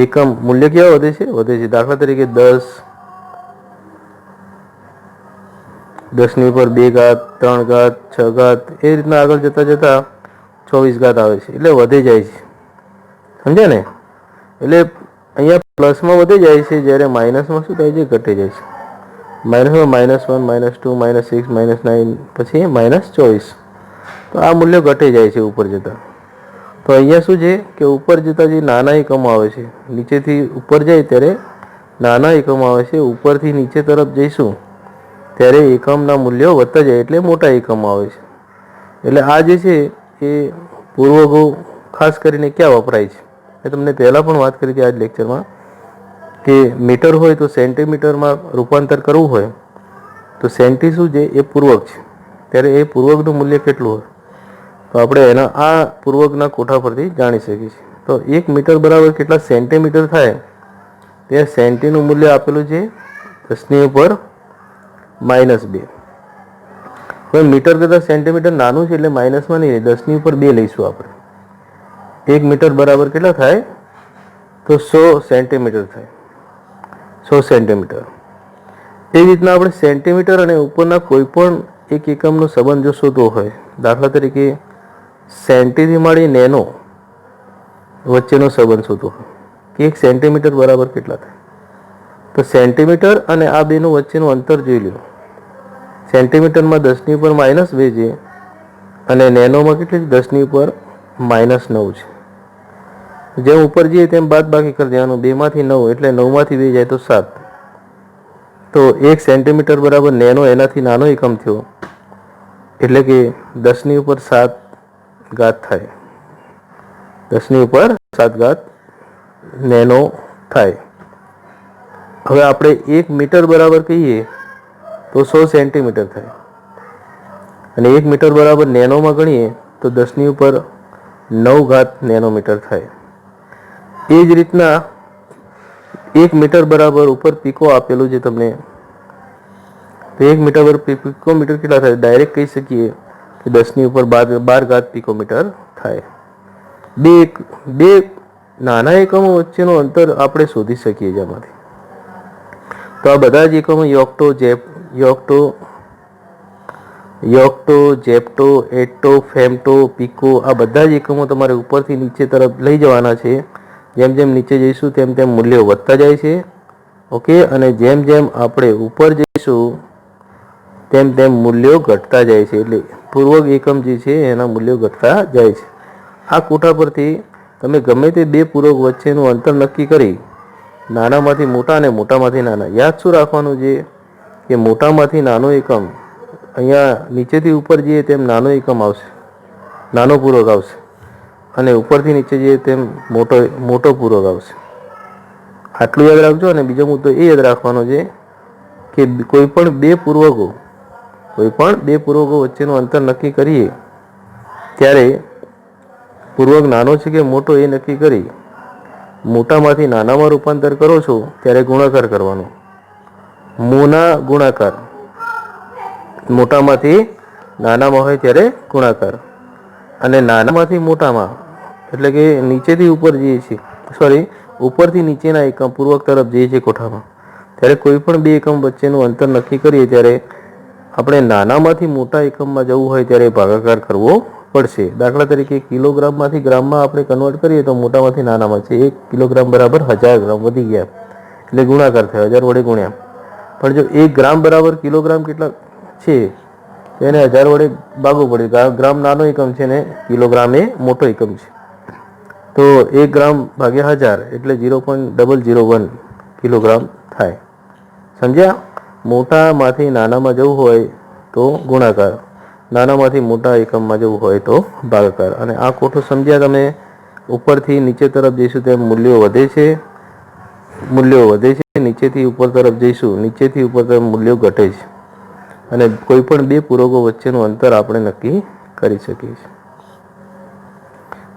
એકમ મૂલ્ય કેવા વધે છે? વધે છે. દાખલા તરીકે 10 ની ઉપર 2 ઘાત, 3 ઘાત, 6 ઘાત, એ રીતના આગળ જતા જતા 24 ઘાત આવે છે, એટલે વધે જાય છે. સમજ્યા ને? એટલે અહીંયા પ્લસમાં વધે જાય છે, જ્યારે માઇનસમાં શું થાય છે? ઘટે જાય છે. માઇનસમાં -1, -2, -6, -9, પછી -24. તો આ મૂલ્ય ઘટે જાય છે ઉપર જતા. તો અહીંયા શું છે કે ઉપર જતા જે નાના એકમો આવે છે, નીચેથી ઉપર જાય ત્યારે નાના એકમો આવે છે, ઉપરથી નીચે તરફ જઈશું ત્યારે એકમના મૂલ્યો વધતા જાય એટલે મોટા એકમો આવે છે. એટલે આ જે છે એ પૂર્વગો ખાસ કરીને ક્યાં વપરાય છે? મેં તમને પહેલાં પણ વાત કરી હતી આ જ લેક્ચરમાં, કે મીટર હોય તો સેન્ટીમીટરમાં રૂપાંતર કરવું હોય તો સેન્ટી શું છે? એ પૂર્વક છે. ત્યારે એ પૂર્વકનું મૂલ્ય કેટલું હોય તો આપણે એના આ પૂર્વકના કોઠા પરથી જાણી શકીએ છીએ. તો 1 મીટર બરાબર કેટલા સેન્ટીમીટર થાય? તે સેન્ટીનું મૂલ્ય આપેલું છે 10 ની ઉપર -2. હવે મીટર કરતાં સેન્ટીમીટર નાનું છે એટલે માઇનસમાં નહીં, 10 ની ઉપર 2 લઈશું આપણે. 1 મીટર બરાબર કેટલા થાય? તો 100 સેન્ટીમીટર થાય. 100 સેન્ટીમીટર. એ રીતના આપણે સેન્ટીમીટર અને ઉપરના કોઈ પણ એક એકમનો સંબંધ જો શોધવો હોય, દાખલા તરીકે સેન્ટીથી મળી નેનો વચ્ચેનો સંબંધ શોધવો હોય કે 1 સેન્ટીમીટર બરાબર કેટલા થાય, તો સેન્ટીમીટર અને આ બેનું વચ્ચેનું અંતર જોઈ લો. સેન્ટીમીટરમાં 10 ની ઉપર -2 છે અને નેનોમાં કેટલી? 10 ની ઉપર -9 છે. જેમ ઉપર જઈએ તેમ બાદબાકી કરી દેવાનું. 2 માંથી 9 એટલે 9 માંથી 2 જાય તો 7. તો 1 સેન્ટીમીટર બરાબર નેનો એનાથી નાનો એકમ થયો, એટલે કે 10 ની ઉપર 7 ઘાત થાય. 10 ની ઉપર 7 ઘાત નેનો થાય. હવે આપણે 1 મીટર બરાબર કહીએ તો 100 સેન્ટીમીટર થાય, અને 1 મીટર બરાબર નેનોમાં ગણીએ તો 10 ની ઉપર 9 ઘાત નેનોમીટર થાય. એ જ રીતના 1 મીટર બરાબર ઉપર પીકો આપેલું છે તમને, તો 1 મીટર બરાબર પિકોમીટર કેટલા થાય? ડાયરેક્ટ કહી શકીએ કે 10 ની ઉપર 12 ઘાત પિકોમીટર થાય. બે નાના એકમો વચ્ચેનું અંતર આપણે શોધી શકીએ છીએ આમાંથી. તો આ બધા જ એકમો યોક્ટો, જેપ્ટો, એટો, ફેમ્ટો, પીકો, આ બધા જ એકમો તમારે ઉપરથી નીચે તરફ લઈ જવાના છે. જેમ જેમ નીચે જઈશું તેમ તેમ મૂલ્યો વધતા જાય છે. ઓકે, અને જેમ જેમ આપણે ઉપર જઈશું તેમ તેમ મૂલ્યો ઘટતા જાય છે. એટલે પૂર્વક એકમ જે છે એના મૂલ્યો ઘટતા જાય છે. આ કોઠા પરથી તમે ગમે તે બે પૂર્વક વચ્ચેનું અંતર નક્કી કરી નાનામાંથી મોટા અને મોટામાંથી નાના. યાદ શું રાખવાનું છે કે મોટામાંથી નાનો એકમ અહીંયા નીચેથી ઉપર જઈએ તેમ નાનો એકમ આવશે, નાનો પૂર્વક આવશે, અને ઉપરથી નીચે જઈએ તેમ મોટો પૂર્વક આવશે. આટલું યાદ રાખજો. અને બીજો મુદ્દો એ યાદ રાખવાનો છે કે કોઈ પણ બે પૂર્વકો વચ્ચેનું અંતર નક્કી કરીએ ત્યારે પૂર્વક નાનો છે કે મોટો એ નક્કી કરી મોટામાંથી નાનામાં રૂપાંતર કરો છો ત્યારે ગુણાકાર કરવાનો. મોના ગુણાકાર, મોટામાંથી નાનામાં હોય ત્યારે ગુણાકાર, અને નાનામાંથી મોટામાં એટલે કે નીચેથી ઉપર જઈએ છીએ, ઉપરથી નીચેના એકમ પૂર્વક તરફ જઈએ છીએ કોઠામાં, ત્યારે કોઈ પણ બે એકમ વચ્ચેનું અંતર નક્કી કરીએ ત્યારે આપણે નાનામાંથી મોટા એકમમાં જવું હોય ત્યારે ભાગાકાર કરવો પડશે. દાખલા તરીકે કિલોગ્રામમાંથી ગ્રામમાં આપણે કન્વર્ટ કરીએ તો મોટામાંથી નાનામાં છે. 1 કિલોગ્રામ બરાબર 1000 ગ્રામ વધી ગયા એટલે ગુણાકાર થયો, 1000 વડે ગુણ્યા. પણ જો 1 ગ્રામ બરાબર કિલોગ્રામ કેટલા છે એને 1000 વડે ભાગવું પડે. ગ્રામ નાનો એકમ છે ને કિલોગ્રામ એ મોટો એકમ છે, તો 1 ગ્રામ ભાગ્યા 1000 એટલે 0.001 કિલોગ્રામ થાય. સમજ્યા? મોટામાંથી નાનામાં જવું હોય તો ગુણાકાર, નાનામાંથી મોટા એકમમાં જવું હોય તો ભાગાકાર. અને આ કોઠો સમજ્યા તમે? ઉપરથી નીચે તરફ જઈશું તેમ મૂલ્યો વધે છે, નીચેથી ઉપર તરફ જઈશું નીચેથી ઉપર તરફ મૂલ્યો ઘટે છે. અને કોઈ પણ બે પૂરકો વચ્ચેનું અંતર આપણે નક્કી કરી શકીએ છીએ.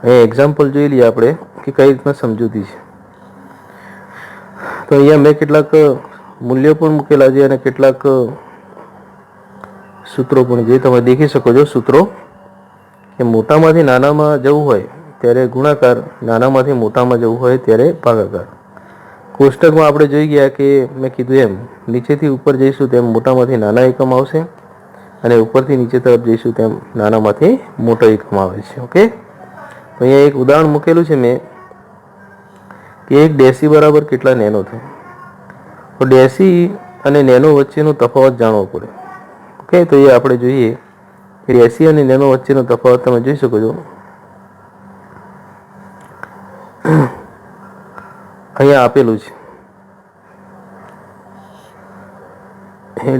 અહીંયા એક્ઝામ્પલ જોઈ લઈએ આપણે કે કઈ રીતના સમજૂતી છે. તો અહીંયા મેં કેટલાક મૂલ્યો પણ મૂકેલા છે અને કેટલાક સૂત્રો પણ જે તમે દેખી શકો છો. સૂત્રો કે મોટામાંથી નાનામાં જવું હોય ત્યારે ગુણાકાર, નાનામાંથી મોટામાં જવું હોય ત્યારે ભાગાકાર. કોષ્ટકમાં આપણે જોઈ ગયા કે મેં કીધું એમ નીચેથી ઉપર જઈશું તેમ મોટામાંથી નાના એકમ આવશે અને ઉપરથી નીચે તરફ જઈશું તેમ નાનામાંથી મોટો એકમ આવે છે. ઓકે, તો અહીંયા એક ઉદાહરણ મૂકેલું છે મેં કે 1 ડેસી બરાબર કેટલા નેનો થાય. તો ડેસી અને નેનો વચ્ચેનો તફાવત જાણવો પડે. ઓકે, તો એ આપણે જોઈએ કે ડેસી અને નેનો વચ્ચેનો તફાવત તમે જોઈ શકો છો. અહીંયા આપેલું છે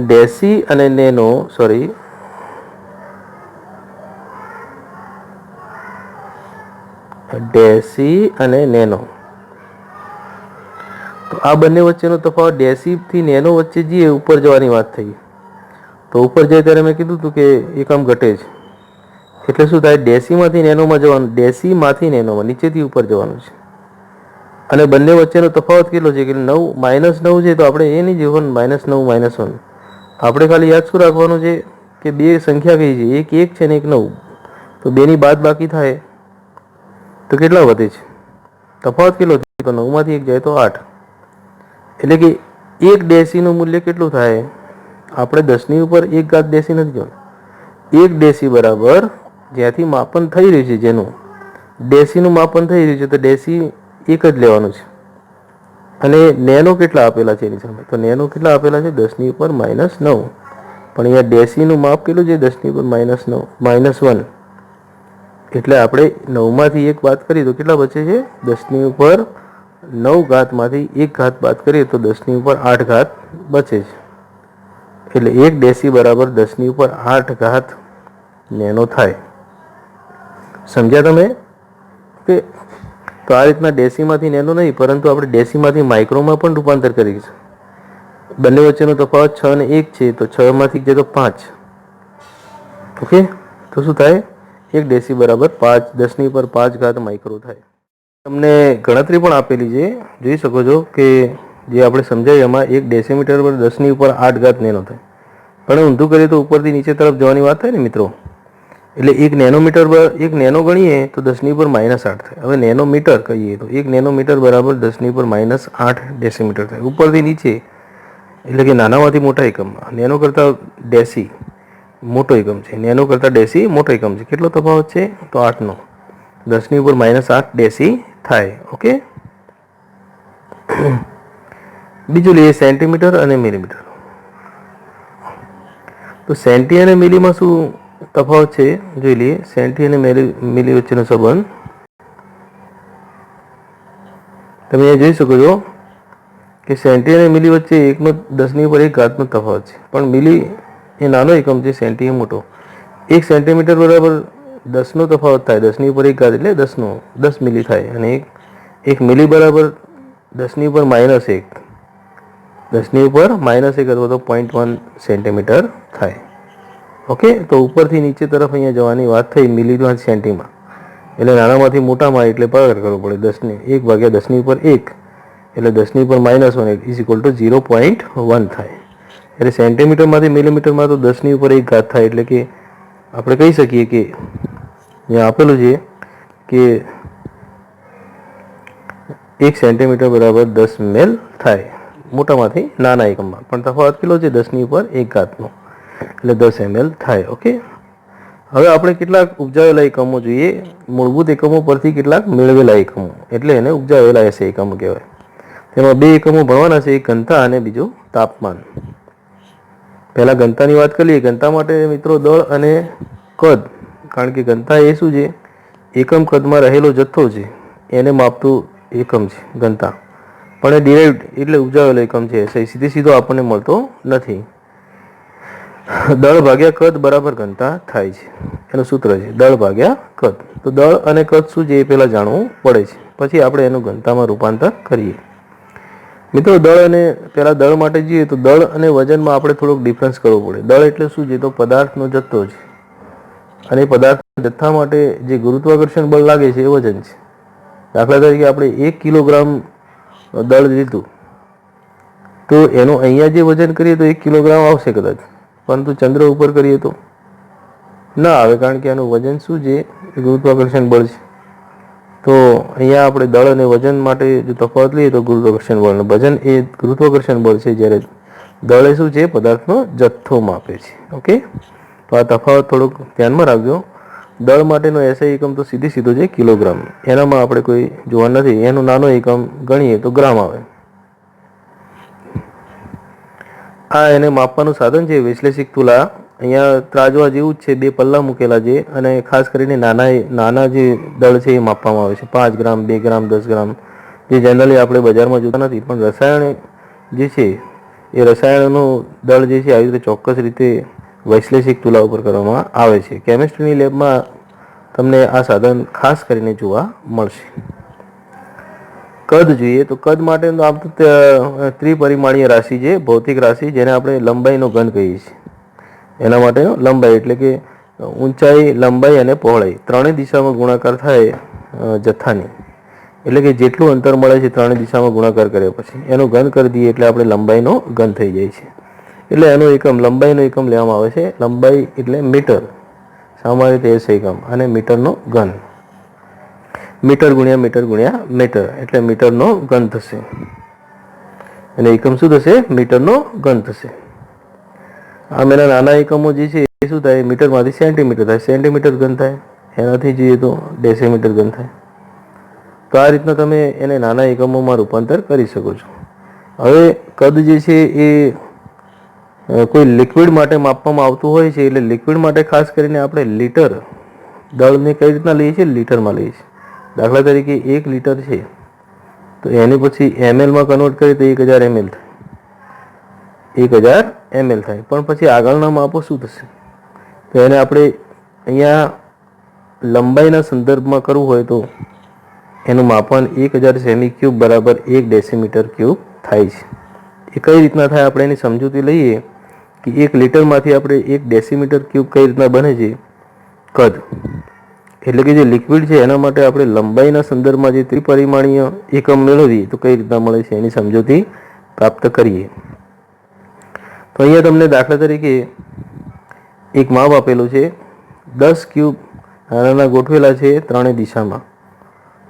ડેસી અને નેનો, ડેસી અને નેનો. તો આ બંને વચ્ચેનો તફાવત ડેસી થી નેનો વચ્ચે જઈએ ઉપર જવાની વાત થઈ. તો ઉપર જાય ત્યારે મેં કીધું હતું કે એકમ ઘટે છે એટલે શું થાય? ડેસીમાંથી નેનોમાં જવાનું, ડેસીમાંથી નેનોમાં, નીચેથી ઉપર જવાનું છે. અને બંને વચ્ચેનો તફાવત કેટલો છે કે 9 -9 છે. તો આપણે એ નહીં જોવાનું -9 -1, આપણે ખાલી યાદ શું રાખવાનું છે કે બે સંખ્યા કઈ છે, એક 1 છે ને એક 9. તો બેની બાદ બાકી થાય તો કેટલા વધે છે? તફાવત કેટલો થાય? તો 9 માંથી 1 જાય તો 8. એટલે કે 1 ડેસીનું મૂલ્ય કેટલું થાય? આપણે 10 ની ઉપર 1 ઘાત ડેસી નથી જોવાનું. 1 ડેસી બરાબર જ્યાંથી માપન થઈ રહ્યું છે, જેનું ડેસીનું માપન થઈ રહ્યું છે, તો ડેસી 1 જ લેવાનું છે. અને નેનો કેટલા આપેલા છે એની સામે? તો નેનો કેટલા આપેલા છે? 10 ની ઉપર -9. પણ અહીંયા ડેસીનું માપ કેટલું છે? 10 ની ઉપર -1. એટલે આપણે 9 માંથી 1 બાદ કરીએ તો કેટલા બચે છે? 10 ની ઉપર 9 ઘાતમાંથી 1 ઘાત બાદ કરીએ તો 10 ની ઉપર 8 ઘાત બચે છે. એટલે 1 ડેસી બરાબર 10 ની ઉપર 8 ઘાત નેનો થાય. સમજ્યા તમે? કે તો આ રીતના ડેસીમાંથી નેનો નહીં, પરંતુ આપણે ડેસીમાંથી માઇક્રોમાં પણ રૂપાંતર કરીશું. બંને વચ્ચેનો તફાવત 6 અને 1 છે, તો 6 માંથી જાય તો 5. ઓકે, તો શું થાય? 1 ડેસી બરાબર 5, 10 ની ઉપર 5 ઘાત માઇક્રો થાય. તમને ગણતરી પણ આપેલી છે, જોઈ શકો છો કે જે આપણે સમજાય એમાં 1 ડેસીમીટર પર 10 ની ઉપર 8 ઘાત નેનો થાય. પણ ઊંધું કરીએ તો ઉપરથી નીચે તરફ જવાની વાત થાય ને મિત્રો. એટલે 1 નેનોમીટર પર 1 નેનો ગણીએ તો 10 ની ઉપર -8 થાય. હવે નેનોમીટર કહીએ તો 1 નેનોમીટર બરાબર 10 ની ઉપર -8 ડેસીમીટર થાય. ઉપરથી નીચે એટલે કે નાનામાંથી મોટા એકમમાં. નેનો કરતાં ડેસી મોટો એકમ છે, નેનો કરતાં ડેસી મોટો એકમ છે. કેટલો તફાવત છે? તો 8નો. 10 ની ઉપર -8 ડેસી થાય. ઓકે, બીજું લઈએ સેન્ટીમીટર અને મિલીમીટર. તો સેન્ટી અને મિલીમાં શું તફાવત છે જોઈ લઈએ. સેન્ટી અને મિલી વચ્ચેનો સંબંધ તમે અહીંયા જોઈ શકો છો કે સેન્ટી અને મિલી વચ્ચે 10 ની ઉપર 1 ઘાતનો તફાવત છે. પણ મિલી એ નાનો એકમ છે, સેન્ટી એ મોટો. 1 સેન્ટીમીટર બરાબર 10નો તફાવત થાય. 10 ની ઉપર 1 ઘાત એટલે 10 મિલી થાય. અને 1 મિલી બરાબર 10 ની ઉપર -1, 10 ની ઉપર -1 અથવા તો 0.1 સેન્ટીમીટર થાય. ઓકે, તો ઉપરથી નીચે તરફ અહીંયા જવાની વાત થઈ મિલીમાં સેન્ટીમાં. એટલે નાનામાંથી મોટામાં એટલે ભાગાકાર કરવો પડે. 10 ને 1 ભાગ્યા 10 ની ઉપર 1 એટલે 10 ની ઉપર -1 = 0.1 થાય. એટલે સેન્ટીમીટરમાંથી મિલીમીટરમાં તો 10 ની ઉપર 1 ઘાત થાય. એટલે કે આપણે કહી શકીએ કે અહીંયા આપેલું છે કે 1 સેન્ટીમીટર બરાબર 10 ml થાય, મોટામાંથી નાના એકમમાં. પણ તફાવત કેટલો છે? 10 ઉપર 1 ઘાતનો, એટલે 10 ml થાય. ઓકે, હવે આપણે કેટલાક ઉપજાવેલા એકમો જોઈએ. મૂળભૂત એકમો પરથી કેટલાક મેળવેલા એકમો, એટલે એને ઉપજાવેલા એસે એકમો કહેવાય. તેમાં 2 એકમો ભણવાના છે, એક ઘનતા અને બીજું તાપમાન. પહેલાં ઘનતાની વાત કરીએ. ઘનતા માટે મિત્રો દળ અને કદ, કારણ કે ઘનતા એ શું છે? એકમ કદમાં રહેલો જથ્થો છે, એને માપતું એકમ છે ઘનતા. પણ એ ડિરાઇવ્ડ એટલે ઉપજાવેલો એકમ છે, સીધે સીધો આપણને મળતો નથી. દળ ભાગ્યા કદ બરાબર ઘનતા થાય છે, એનું સૂત્ર છે દળ ભાગ્યા કદ. તો દળ અને કદ શું છે એ પહેલાં જાણવું પડે છે, પછી આપણે એનું ઘનતામાં રૂપાંતર કરીએ. મિત્રો દળ અને પહેલાં દળ માટે જોઈએ તો દળ અને વજનમાં આપણે થોડોક ડિફરન્સ કરવો પડે. દળ એટલે શું છે? તો પદાર્થનો જથ્થો છે, અને પદાર્થના જથ્થા માટે જે ગુરુત્વાકર્ષણ બળ લાગે છે એ વજન છે. દાખલા તરીકે આપણે 1 કિલોગ્રામ દળ લીધું, તો એનું અહીંયા જે વજન કરીએ તો 1 કિલોગ્રામ આવશે કદાચ, પરંતુ ચંદ્ર ઉપર કરીએ તો ના આવે, કારણ કે એનું વજન શું છે? એ ગુરુત્વાકર્ષણ બળ છે. તો અહીંયા આપણે દળ અને વજન માટે જો તફાવત લઈએ તો ગુરુત્વાકર્ષણ બળનું વજન એ ગુરુત્વાકર્ષણ બળ છે, જ્યારે દળ એ શું છે? પદાર્થનો જથ્થો માપે છે. ઓકે, તો આ તફાવત થોડુંક ધ્યાનમાં રાખજો. દળ માટેનો એસઆઈ એકમ તો સીધો છે કિલોગ્રામ, એનામાં આપણે કોઈ જોવા નથી. એનો નાનો એકમ ગણીએ તો ગ્રામ આવે. આ એને માપવાનું સાધન છે વિશ્લેષિક તુલા. અહીંયા ત્રાજવા જેવું જ છે, 2 પલ્લા મૂકેલા છે, અને ખાસ કરીને નાના જે દળ છે એ માપવામાં આવે છે. 5 ગ્રામ, 2 ગ્રામ, 10 ગ્રામ, જે જનરલી આપણે બજારમાં જોતા નથી. પણ રસાયણ જે છે એ રસાયણનું દળ જે છે આવી રીતે ચોક્કસ રીતે વૈશ્લેષિક તુલા ઉપર કરવામાં આવે છે. કેમિસ્ટ્રીની લેબમાં તમને આ સાધન ખાસ કરીને જોવા મળશે. કદ જોઈએ તો કદ માટે આમ તો ત્રિપરિમાણીય રાશિ છે, ભૌતિક રાશિ, જેને આપણે લંબાઈનો ઘન કહીએ છીએ. એના માટેનો લંબાઈ એટલે કે ઊંચાઈ, લંબાઈ અને પહોળાઈ ત્રણેય દિશામાં ગુણાકાર થાય જથ્થાની, એટલે કે જેટલું અંતર મળે છે ત્રણેય દિશામાં ગુણાકાર કર્યા પછી એનો ઘન કરી દઈએ એટલે આપણે લંબાઈનો ઘન થઈ જાય છે. એટલે એનો એકમ લંબાઈનો એકમ લેવામાં આવે છે. લંબાઈ એટલે મીટર, સામાન્ય રીતે એસ એકમ, અને મીટરનો ઘન. મીટર ગુણ્યા મીટર એટલે મીટરનો ઘન થશે, અને એકમ શું થશે? મીટરનો ઘન થશે. આમ એના નાના એકમો જે છે એ શું થાય? મીટરમાંથી સેન્ટીમીટર થાય, સેન્ટીમીટર ઘન થાય. એનાથી જોઈએ તો ડેસીમીટર ઘન થાય. તો આ રીતના તમે એને નાના એકમોમાં રૂપાંતર કરી શકો છો. હવે કદ જે છે એ કોઈ લિક્વિડ માટે માપવામાં આવતું હોય છે, એટલે લિક્વિડ માટે ખાસ કરીને આપણે લીટર દળને કઈ રીતના લઈએ છીએ? લીટરમાં લઈએ છીએ. દાખલા તરીકે 1 લીટર છે, તો એને પછી એમએલમાં કન્વર્ટ કરીએ તો 1000 ml થાય, 1000 ml થાય. પણ પછી આગળના માપો શું થશે? તો એને આપણે અહીંયા લંબાઈના સંદર્ભમાં કરવું હોય તો એનું માપન 1000 સેમી ક્યુબ બરાબર 1 ડેસીમીટર ક્યુબ થાય છે. એ કઈ રીતના થાય આપણે એની સમજૂતી લઈએ કે 1 લીટરમાંથી આપણે 1 ડેસીમીટર ક્યુબ કઈ રીતના બને છે? કદ એટલે કે જે લિક્વિડ છે એના માટે આપણે લંબાઈના સંદર્ભમાં જે ત્રિપરિમાણીય એકમ મેળવીએ તો કઈ રીતના મળે છે એની સમજૂતી પ્રાપ્ત કરીએ. તો અહીંયા તમને દાખલા તરીકે એક માપ આપેલું છે. 10 ક્યુબ નાના ગોઠવેલા છે ત્રણેય દિશામાં,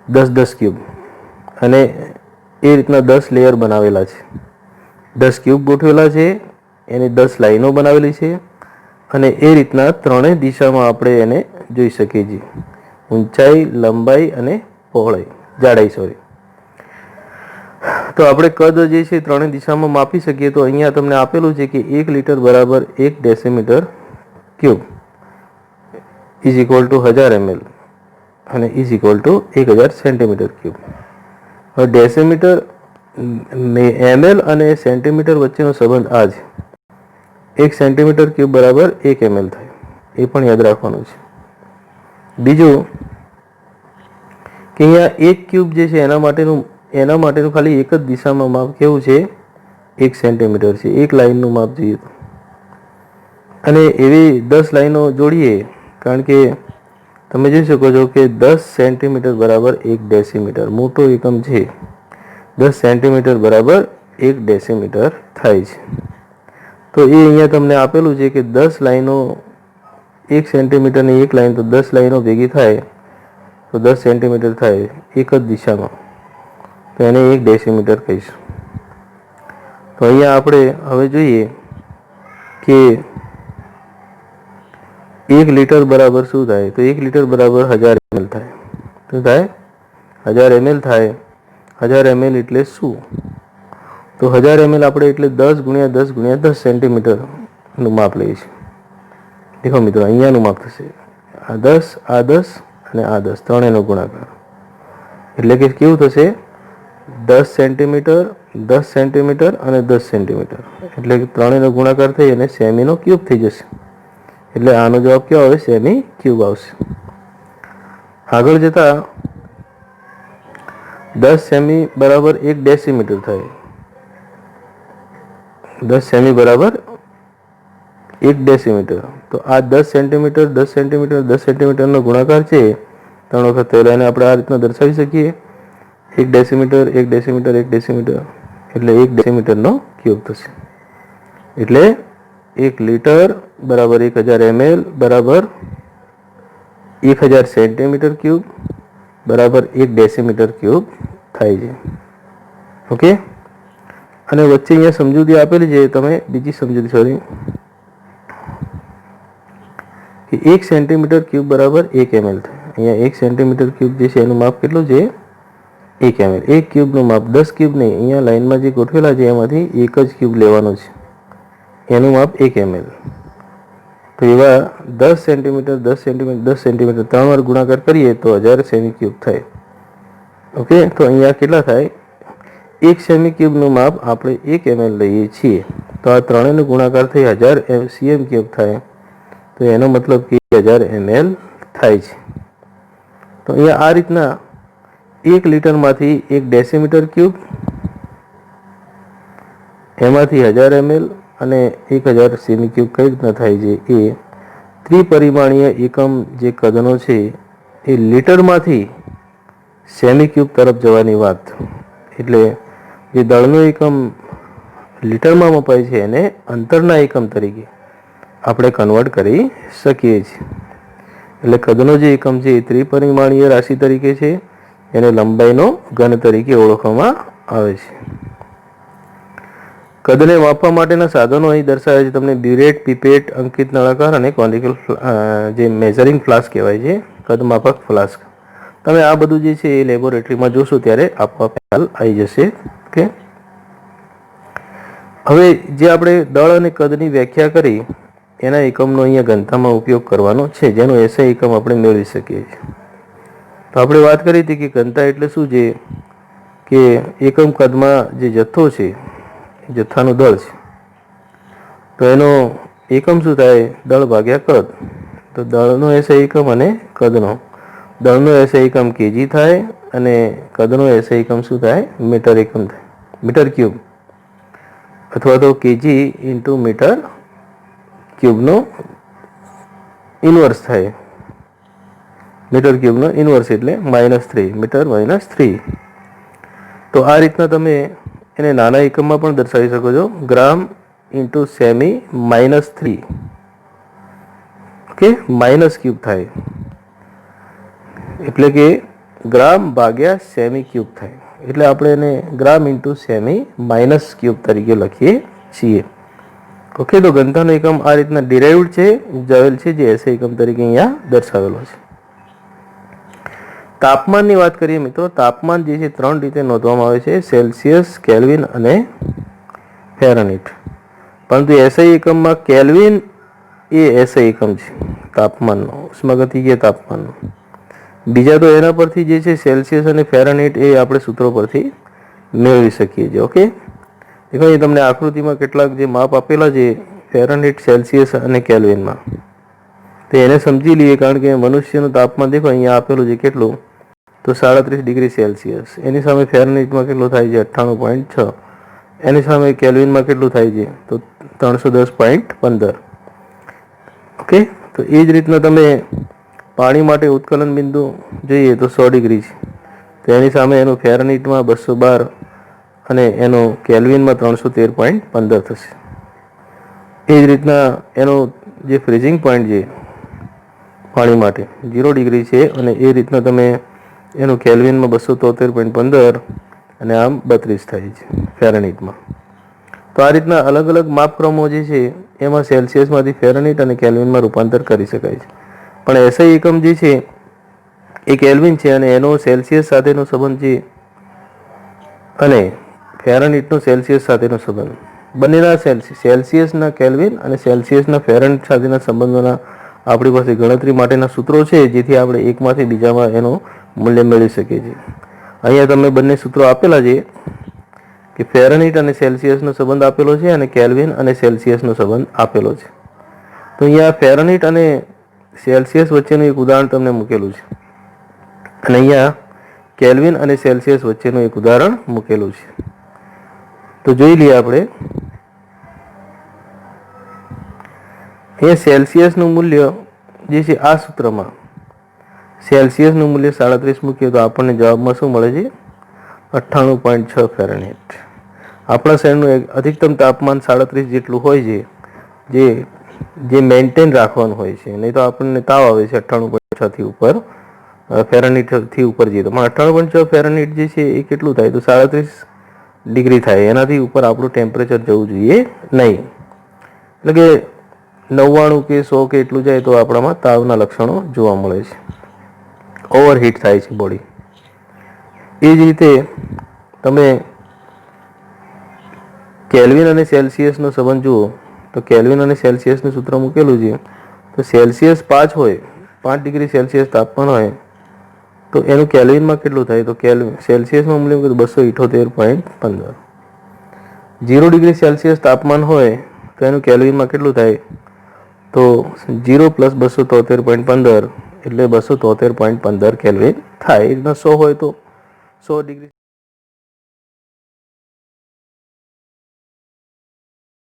10 ક્યુબ, અને એ રીતના 10 લેયર બનાવેલા છે. 10 ક્યુબ ગોઠવેલા છે, એની 10 લાઈનો બનાવેલી છે, અને એ રીતના ત્રણેય દિશામાં આપણે એને જોઈ શકીએ છીએ. ઊંચાઈ, લંબાઈ અને પહોળાઈ, જાડાઈ. તો આપણે કદ જે છે ત્રણેય દિશામાં માપી શકીએ. તો અહીંયા તમને આપેલું છે કે 1 લીટર બરાબર 1 decimetre cube is equal to 1000 ml અને is equal to 1000 centimetre cube. હવે ડેસીમીટર, ml અને સેન્ટીમીટર વચ્ચેનો સંબંધ આ છે. 1 સેન્ટીમીટર ક્યુબ બરાબર 1 ml થાય, એ પણ યાદ રાખવાનું છે. બીજું કે અહીંયા 1 ક્યુબ જે છે એના માટેનું ખાલી એક જ દિશામાં માપ કેવું છે? 1 સેન્ટીમીટર છે. એક લાઈનનું માપ જોઈએ તો, અને એવી 10 લાઈનો જોડીએ, કારણ કે તમે જોઈ શકો છો કે 10 સેન્ટીમીટર બરાબર 1 ડેસીમીટર મોટો એકમ છે. 10 સેન્ટીમીટર બરાબર 1 ડેસીમીટર થાય છે. તો એ અહીંયા તમને આપેલું છે કે 10 લાઈનો 1 સેન્ટીમીટરની એક લાઈન, તો 10 લાઈનો ભેગી થાય તો 10 સેન્ટીમીટર થાય એક જ દિશામાં. તો એને 1 ડેસીમીટર કહીશું. તો અહીંયા આપણે હવે જોઈએ કે 1 લીટર બરાબર શું થાય. તો 1 લીટર બરાબર 1000 ml થાય. શું થાય? 1000 ml થાય. 1000 ml એટલે શું? તો 1000 ml આપણે એટલે 10 × 10 × 10 સેન્ટીમીટરનું માપ લઈએ છીએ. દેખો મિત્રો, અહીંયાનું માપ થશે આ 10, આ 10 અને આ 10, ત્રણેયનો ગુણાકાર. એટલે કે કેવું થશે? 10 સેન્ટીમીટર, 10 સેન્ટીમીટર અને 10 સેન્ટીમીટર. એટલે કે ત્રણેયનો ગુણાકાર થઈ અને સેમીનો ક્યુબ થઈ જશે. એટલે આનો જવાબ કેવો આવે? સેમી ક્યુબ આવશે. આગળ જતા 10 સેમી બરાબર 1 ડેસીમીટર થાય. 10 સેમી બરાબર 1 ડેસીમીટર. તો આ 10 સેન્ટીમીટર, 10 સેન્ટીમીટર, 10 સેન્ટીમીટરનો ગુણાકાર છે 3 વખત થયેલો. એને આપણે આ રીતના દર્શાવી શકીએ. 1 ડેસીમીટર, 1 ડેસીમીટર, 1 ડેસીમીટર એટલે 1 ડેસીમીટરનો ક્યુબ થશે. એટલે 1 લીટર બરાબર 1000 ml બરાબર 1000 સેન્ટીમીટર ક્યુબ બરાબર 1 ડેસીમીટર ક્યુબ થાય છે. ઓકે. અને વચ્ચે અહીંયા સમજૂતી આપેલી છે. તમે બીજી સમજૂતી સોરી કે 1 સેન્ટીમીટર ક્યુબ બરાબર 1 ml થાય. અહીંયા 1 સેન્ટીમીટર ક્યુબ જે છે એનું માપ કેટલું છે? 1 ml. 1 ક્યુબનું માપ 10 ક્યુબ નહીં, અહીંયા લાઈનમાં જે ગોઠવેલા છે એમાંથી એક જ ક્યુબ લેવાનો છે. એનું માપ 1 ml. તો એવા 10 સેન્ટીમીટર, 10 સેન્ટીમીટર, 10 સેન્ટીમીટર 3 વાર ગુણાકાર કરીએ તો 1000 સેમી ક્યુબ થાય. ઓકે. તો અહીંયા કેટલા થાય? 1 સેમી ક્યુબનું માપ આપણે 1 ml લઈએ છીએ. તો આ ત્રણેયનો ગુણાકાર થઈ 1000 cm ક્યુબ થાય. તો એનો મતલબ કે 1000 ml થાય છે. તો અહીંયા આ રીતના 1 લીટરમાંથી 1 ડેસીમીટર ક્યુબ, એમાંથી 1000 ml અને 1000 સેમી ક્યુબ કઈ રીતના થાય છે એ ત્રિપરિમાણીય એકમ જે કદનો છે એ લીટરમાંથી સેમી ક્યુબ તરફ જવાની વાત. એટલે જે દળનો એકમ લીટરમાં મપાય છે એને અંતરના એકમ તરીકે આપણે કન્વર્ટ કરી શકીએ છીએ. એટલે કદનો જે એકમ છે એ ત્રિપરિમાણીય રાશિ તરીકે છે. એને લંબાઈનો ઘન તરીકે ઓળખવામાં આવે છે. કદને માપવા માટેના સાધનો અહીં દર્શાવે છે. તમને બ્યુરેટ, પીપેટ, અંકિત નળાકાર અને કોનિકલ જે મેઝરિંગ ફ્લાસ્ક કહેવાય છે, કદ માપક ફ્લાસ્ક. તમે આ બધું જે છે એ લેબોરેટરીમાં જોશો ત્યારે આપોઆપ ખ્યાલ આવી જશે. ઓકે. હવે જે આપણે દળ અને કદની વ્યાખ્યા કરી એના એકમનો અહીંયા ઘનતામાં ઉપયોગ કરવાનો છે, જેનો એસઆઈ એકમ આપણે મેળવી શકીએ છીએ. તો આપણે વાત કરી હતી કે ઘનતા એટલે શું છે કે એકમ કદમાં જે જથ્થો છે જથ્થાનું દળ છે. તો એનો એકમ શું થાય? દળ ભાગ્યા કદ. તો દળનો એસઆઈ એકમ અને કદનો. દળનો એસઆઈ એકમ કેજી થાય અને કદનો એસઆઈ એકમ શું થાય? મીટર એકમ થાય, મીટર ક્યુબ અથવા તો કેજી ઇન્ટુ મીટર ક્યુબનો ઇન્વર્સ થાય. મીટર ક્યુબનો ઇન્વર્સ એટલે -3 મીટર -3. તો આ રીતના તમે એને નાના એકમમાં પણ દર્શાવી શકો છો. ગ્રામ ઇન્ટુ સેમી -3. ઓકે. માઇનસ ક્યુબ થાય એટલે કે ગ્રામ ભાગ્યા સેમી ક્યુબ થાય. એટલે આપણે એને ગ્રામ ઇન્ટુ સેમી માઇનસ ક્યુબ તરીકે લખીએ છીએ. ઓકે. તો ઘનતાનો એકમ આ રીતના ડિરાઇવ્ડ છે, જવેલ છે, જે એસઆઈ એકમ તરીકે અહીંયા દર્શાવેલો છે. તાપમાનની વાત કરીએ મિત્રો. તાપમાન જે છે 3 રીતે નોંધવામાં આવે છે: સેલ્સિયસ, કેલ્વિન અને ફેરનહીટ. પરંતુ એસઆઈ એકમમાં કેલ્વિન એ એસઆઈ એકમ છે તાપમાનનો, ઉષ્માગતિકીય તાપમાનનો. બીજા તો એના પરથી જે છે સેલ્સિયસ અને ફેરનહીટ એ આપણે સૂત્રો પરથી મેળવી શકીએ છીએ. ઓકે. દેખો અહીં તમને આકૃતિમાં કેટલાક જે માપ આપેલા છે ફેરનહીટ, સેલ્સિયસ અને કેલ્વિનમાં, તો એને સમજી લઈએ. કારણ કે મનુષ્યનું તાપમાન દેખો અહીંયા આપેલું છે કેટલું? તો 37 ડિગ્રી સેલ્સિયસ. એની સામે ફેરનહીટમાં કેટલું થાય છે? 98.6. એની સામે કેલ્વિનમાં કેટલું થાય છે? તો 310.15. ઓકે. તો એ જ રીતના તમે પાણી માટે ઉત્કલન બિંદુ જોઈએ તો 100 ડિગ્રી છે. તો એની સામે એનું ફેરનહીટમાં 212 અને એનો કેલ્વિનમાં 313.15 થશે. એ જ રીતના એનો જે ફ્રીઝિંગ પોઈન્ટ છે પાણી માટે 0 ડિગ્રી છે અને એ રીતના તમે એનું કેલ્વિનમાં 273.15 અને આમ 32 થાય છે ફેરનહીટમાં. તો આ રીતના અલગ અલગ માપક્રમો જે છે એમાં સેલ્સિયસમાંથી ફેરનહીટ અને કેલ્વિનમાં રૂપાંતર કરી શકાય છે. પણ એસઆઈ એકમ જે છે એ કેલ્વિન છે અને એનો સેલ્સિયસ સાથેનો સંબંધ છે અને ફેરનહીટનો સેલ્સિયસ સાથેનો સંબંધ, બંનેના સેલ્સિયસના કેલ્વિન અને સેલ્સિયસના ફેરનહીટ સાથેના સંબંધોના આપણી પાસે ગણતરી માટેના સૂત્રો છે, જેથી આપણે એકમાંથી બીજામાં એનો મૂલ્ય મેળવી શકીએ છીએ. અહીંયા તમે બંને સૂત્રો આપેલા છે કે ફેરનહીટ અને સેલ્સિયસનો સંબંધ આપેલો છે અને કેલ્વિન અને સેલ્સિયસનો સંબંધ આપેલો છે. તો અહીંયા ફેરનહીટ અને સેલ્સિયસ વચ્ચેનું એક ઉદાહરણ તમને મૂકેલું છે અને અહીંયા કેલ્વિન અને સેલ્સિયસ વચ્ચેનું એક ઉદાહરણ મૂકેલું છે. તો જોઈ લઈએ આપણે. અહીંયા સેલ્સિયસનું મૂલ્ય જે છે આ સૂત્રમાં સેલ્સિયસનું મૂલ્ય 37 મૂકીએ તો આપણને જવાબમાં શું મળે છે? 98.6 ફેરનહીટ. આપણા શહેરનું અધિકતમ તાપમાન 37 જેટલું હોય છે, જે મેન્ટેન રાખવાનું હોય છે, નહીં તો આપણને તાવ આવે છે 98.6 થી ઉપર ફેરનહીટથી ઉપર જઈએ તો. પણ 98.6 ફેરનહીટ જે છે એ કેટલું થાય? તો 37 ડિગ્રી થાય. એનાથી ઉપર આપણું ટેમ્પરેચર જવું જોઈએ નહીં. એટલે કે 99 કે 100 કે એટલું જાય તો આપણામાં તાવના લક્ષણો જોવા મળે છે, ઓવરહીટ થાય છે બોડી. એ જ રીતે તમે કેલ્વિન અને સેલ્સિયસનો સંબંધ જુઓ તો કેલ્વિન અને સેલ્સિયસનું સૂત્ર મૂકેલું છે. તો સેલ્સિયસ 5 હોય, 5 ડિગ્રી સેલ્સિયસ તાપમાન હોય તો એનું કેલ્વિનમાં કેટલું થાય? તો સેલ્સિયસમાં મૂલ્ય 278.15. 0 ડિગ્રી સેલ્સિયસ તાપમાન હોય તો એનું કેલ્વિનમાં કેટલું થાય? તો 0 + 273.15 એટલે 273.15 કેલ્વિન થાય. 100 હોય તો 100 ડિગ્રી